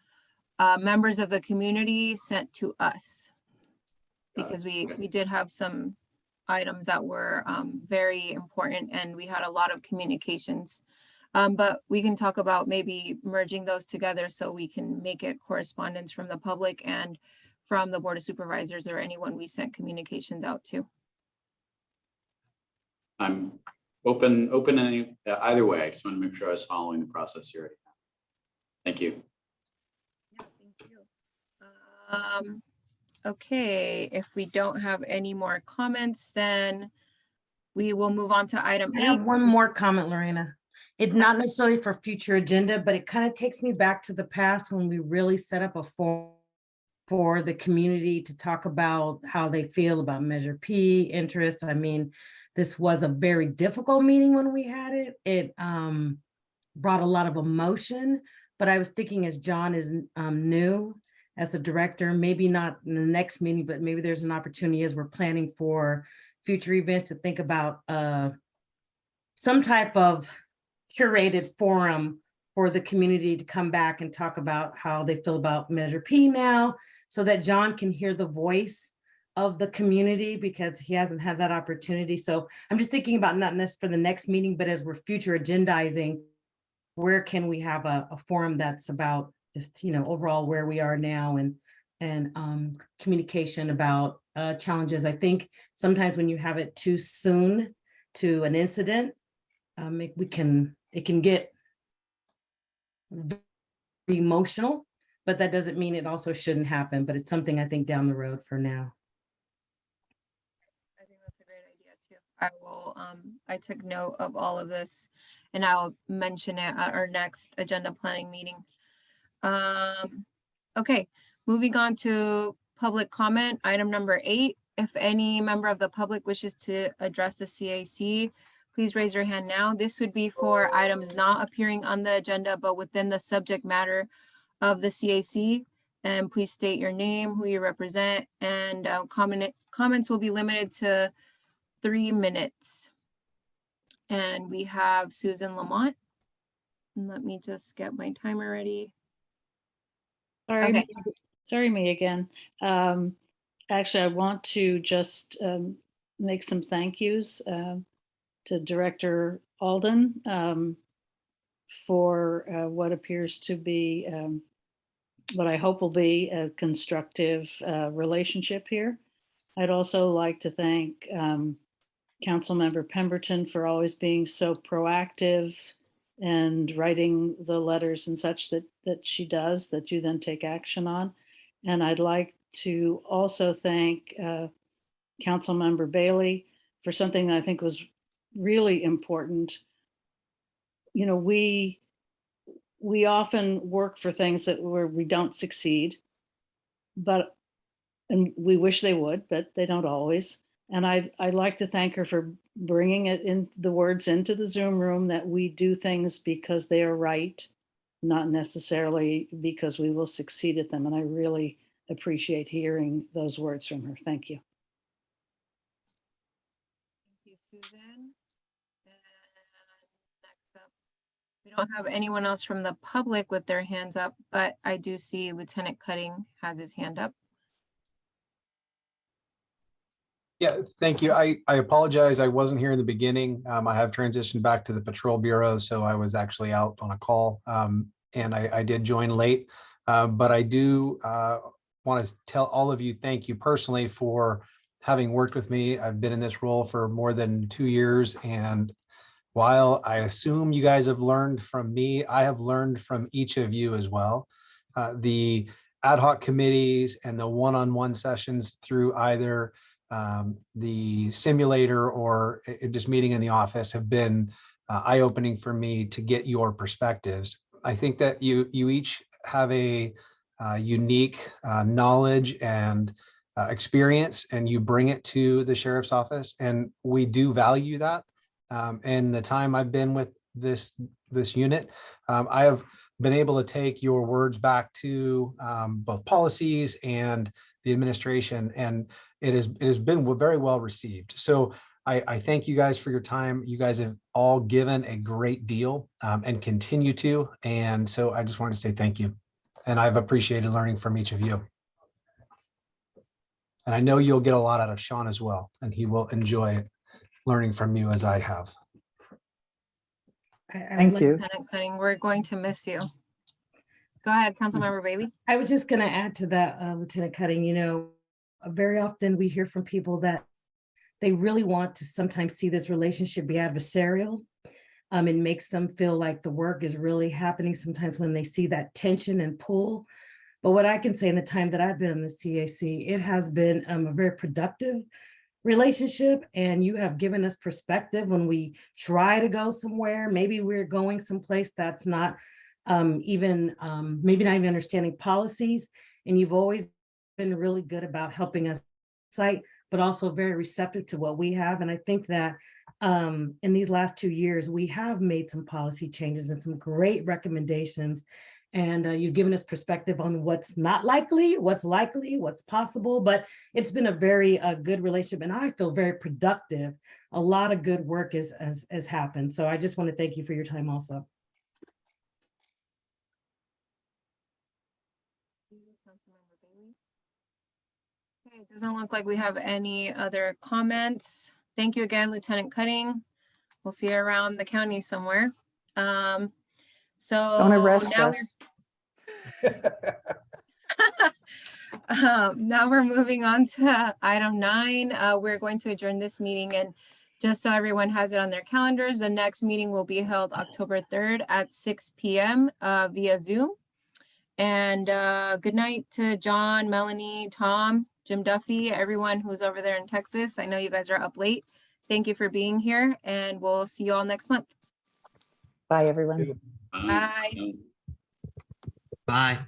[SPEAKER 1] members of the community sent to us, because we did have some items that were very important and we had a lot of communications. But we can talk about maybe merging those together so we can make it correspondence from the public and from the Board of Supervisors or anyone we sent communications out to.
[SPEAKER 6] I'm open either way. I just want to make sure I was following the process here. Thank you.
[SPEAKER 1] Yeah, thank you. Okay, if we don't have any more comments, then we will move on to item 8.
[SPEAKER 2] I have one more comment, Lorena. It's not necessarily for future agenda, but it kind of takes me back to the past when we really set up a forum for the community to talk about how they feel about Measure P, interest. I mean, this was a very difficult meeting when we had it. It brought a lot of emotion, but I was thinking, as John is new as a director, maybe not in the next meeting, but maybe there's an opportunity as we're planning for future events to think about some type of curated forum for the community to come back and talk about how they feel about Measure P now, so that John can hear the voice of the community, because he hasn't had that opportunity. So I'm just thinking about not necessarily for the next meeting, but as we're future agendizing, where can we have a forum that's about just, overall where we are now and communication about challenges. I think sometimes when you have it too soon to an incident, it can get very emotional, but that doesn't mean it also shouldn't happen, but it's something I think down the road for now.
[SPEAKER 1] I think that's a great idea too. I will, I took note of all of this and I'll mention it at our next agenda planning meeting. Okay, moving on to public comment, item number 8. If any member of the public wishes to address the CAC, please raise your hand now. This would be for items not appearing on the agenda, but within the subject matter of the CAC. And please state your name, who you represent, and comments will be limited to 3 minutes. And we have Susan Lamont. And let me just get my timer ready.
[SPEAKER 7] Sorry,
[SPEAKER 1] Okay.
[SPEAKER 7] sorry, me again. Actually, I want to just make some thank yous to Director Alden for what appears to be what I hope will be a constructive relationship here. I'd also like to thank Councilmember Pemberton for always being so proactive and writing the letters and such that she does, that you then take action on. And I'd like to also thank Councilmember Bailey for something that I think was really important. You know, we often work for things where we don't succeed, and we wish they would, but they don't always. And I'd like to thank her for bringing it in the words into the Zoom room that we do things because they are right, not necessarily because we will succeed at them. And I really appreciate hearing those words from her. Thank you.
[SPEAKER 1] Thank you, Susan. And next up, we don't have anyone else from the public with their hands up, but I do see Lieutenant Cutting has his hand up.
[SPEAKER 17] Yeah, thank you. I apologize. I wasn't here in the beginning. I have transitioned back to the Patrol Bureau, so I was actually out on a call, and I did join late. But I do want to tell all of you thank you personally for having worked with me. I've been in this role for more than 2 years, and while I assume you guys have learned from me, I have learned from each of you as well. The ad hoc committees and the one-on-one sessions through either the simulator or just meeting in the office have been eye-opening for me to get your perspectives. I think that you each have a unique knowledge and experience, and you bring it to the sheriff's office, and we do value that. And the time I've been with this unit, I have been able to take your words back to both policies and the administration, and it has been very well received. So I thank you guys for your time. You guys have all given a great deal and continue to. And so I just wanted to say thank you. And I've appreciated learning from each of you. And I know you'll get a lot out of Sean as well, and he will enjoy learning from you as I have.
[SPEAKER 4] Thank you.
[SPEAKER 1] Lieutenant Cutting, we're going to miss you. Go ahead, Councilmember Bailey.
[SPEAKER 2] I was just going to add to that, Lieutenant Cutting, you know, very often we hear from people that they really want to sometimes see this relationship be adversarial. It makes them feel like the work is really happening sometimes when they see that tension and pull. But what I can say in the time that I've been in the CAC, it has been a very productive relationship, and you have given us perspective when we try to go somewhere. Maybe we're going someplace that's not maybe not even understanding policies, and you've always been really good about helping us cite, but also very receptive to what we have. And I think that in these last 2 years, we have made some policy changes and some great recommendations. And you've given us perspective on what's not likely, what's likely, what's possible, but it's been a very good relationship, and I feel very productive. A lot of good work has happened. So I just want to thank you for your time also.
[SPEAKER 1] Okay, it doesn't look like we have any other comments. Thank you again, Lieutenant Cutting. We'll see you around the county somewhere. So
[SPEAKER 4] Don't arrest
[SPEAKER 1] now
[SPEAKER 4] us.
[SPEAKER 1] now we're moving on to item 9. We're going to adjourn this meeting, and just so everyone has it on their calendars, the next meeting will be held October 3rd at 6 p.m. Via Zoom. And good night to John, Melanie, Tom, Jim Duffy, everyone who's over there in Texas. I know you guys are up late. Thank you for being here, and we'll see you all next month.
[SPEAKER 4] Bye, everyone.
[SPEAKER 1] Bye.
[SPEAKER 3] Bye.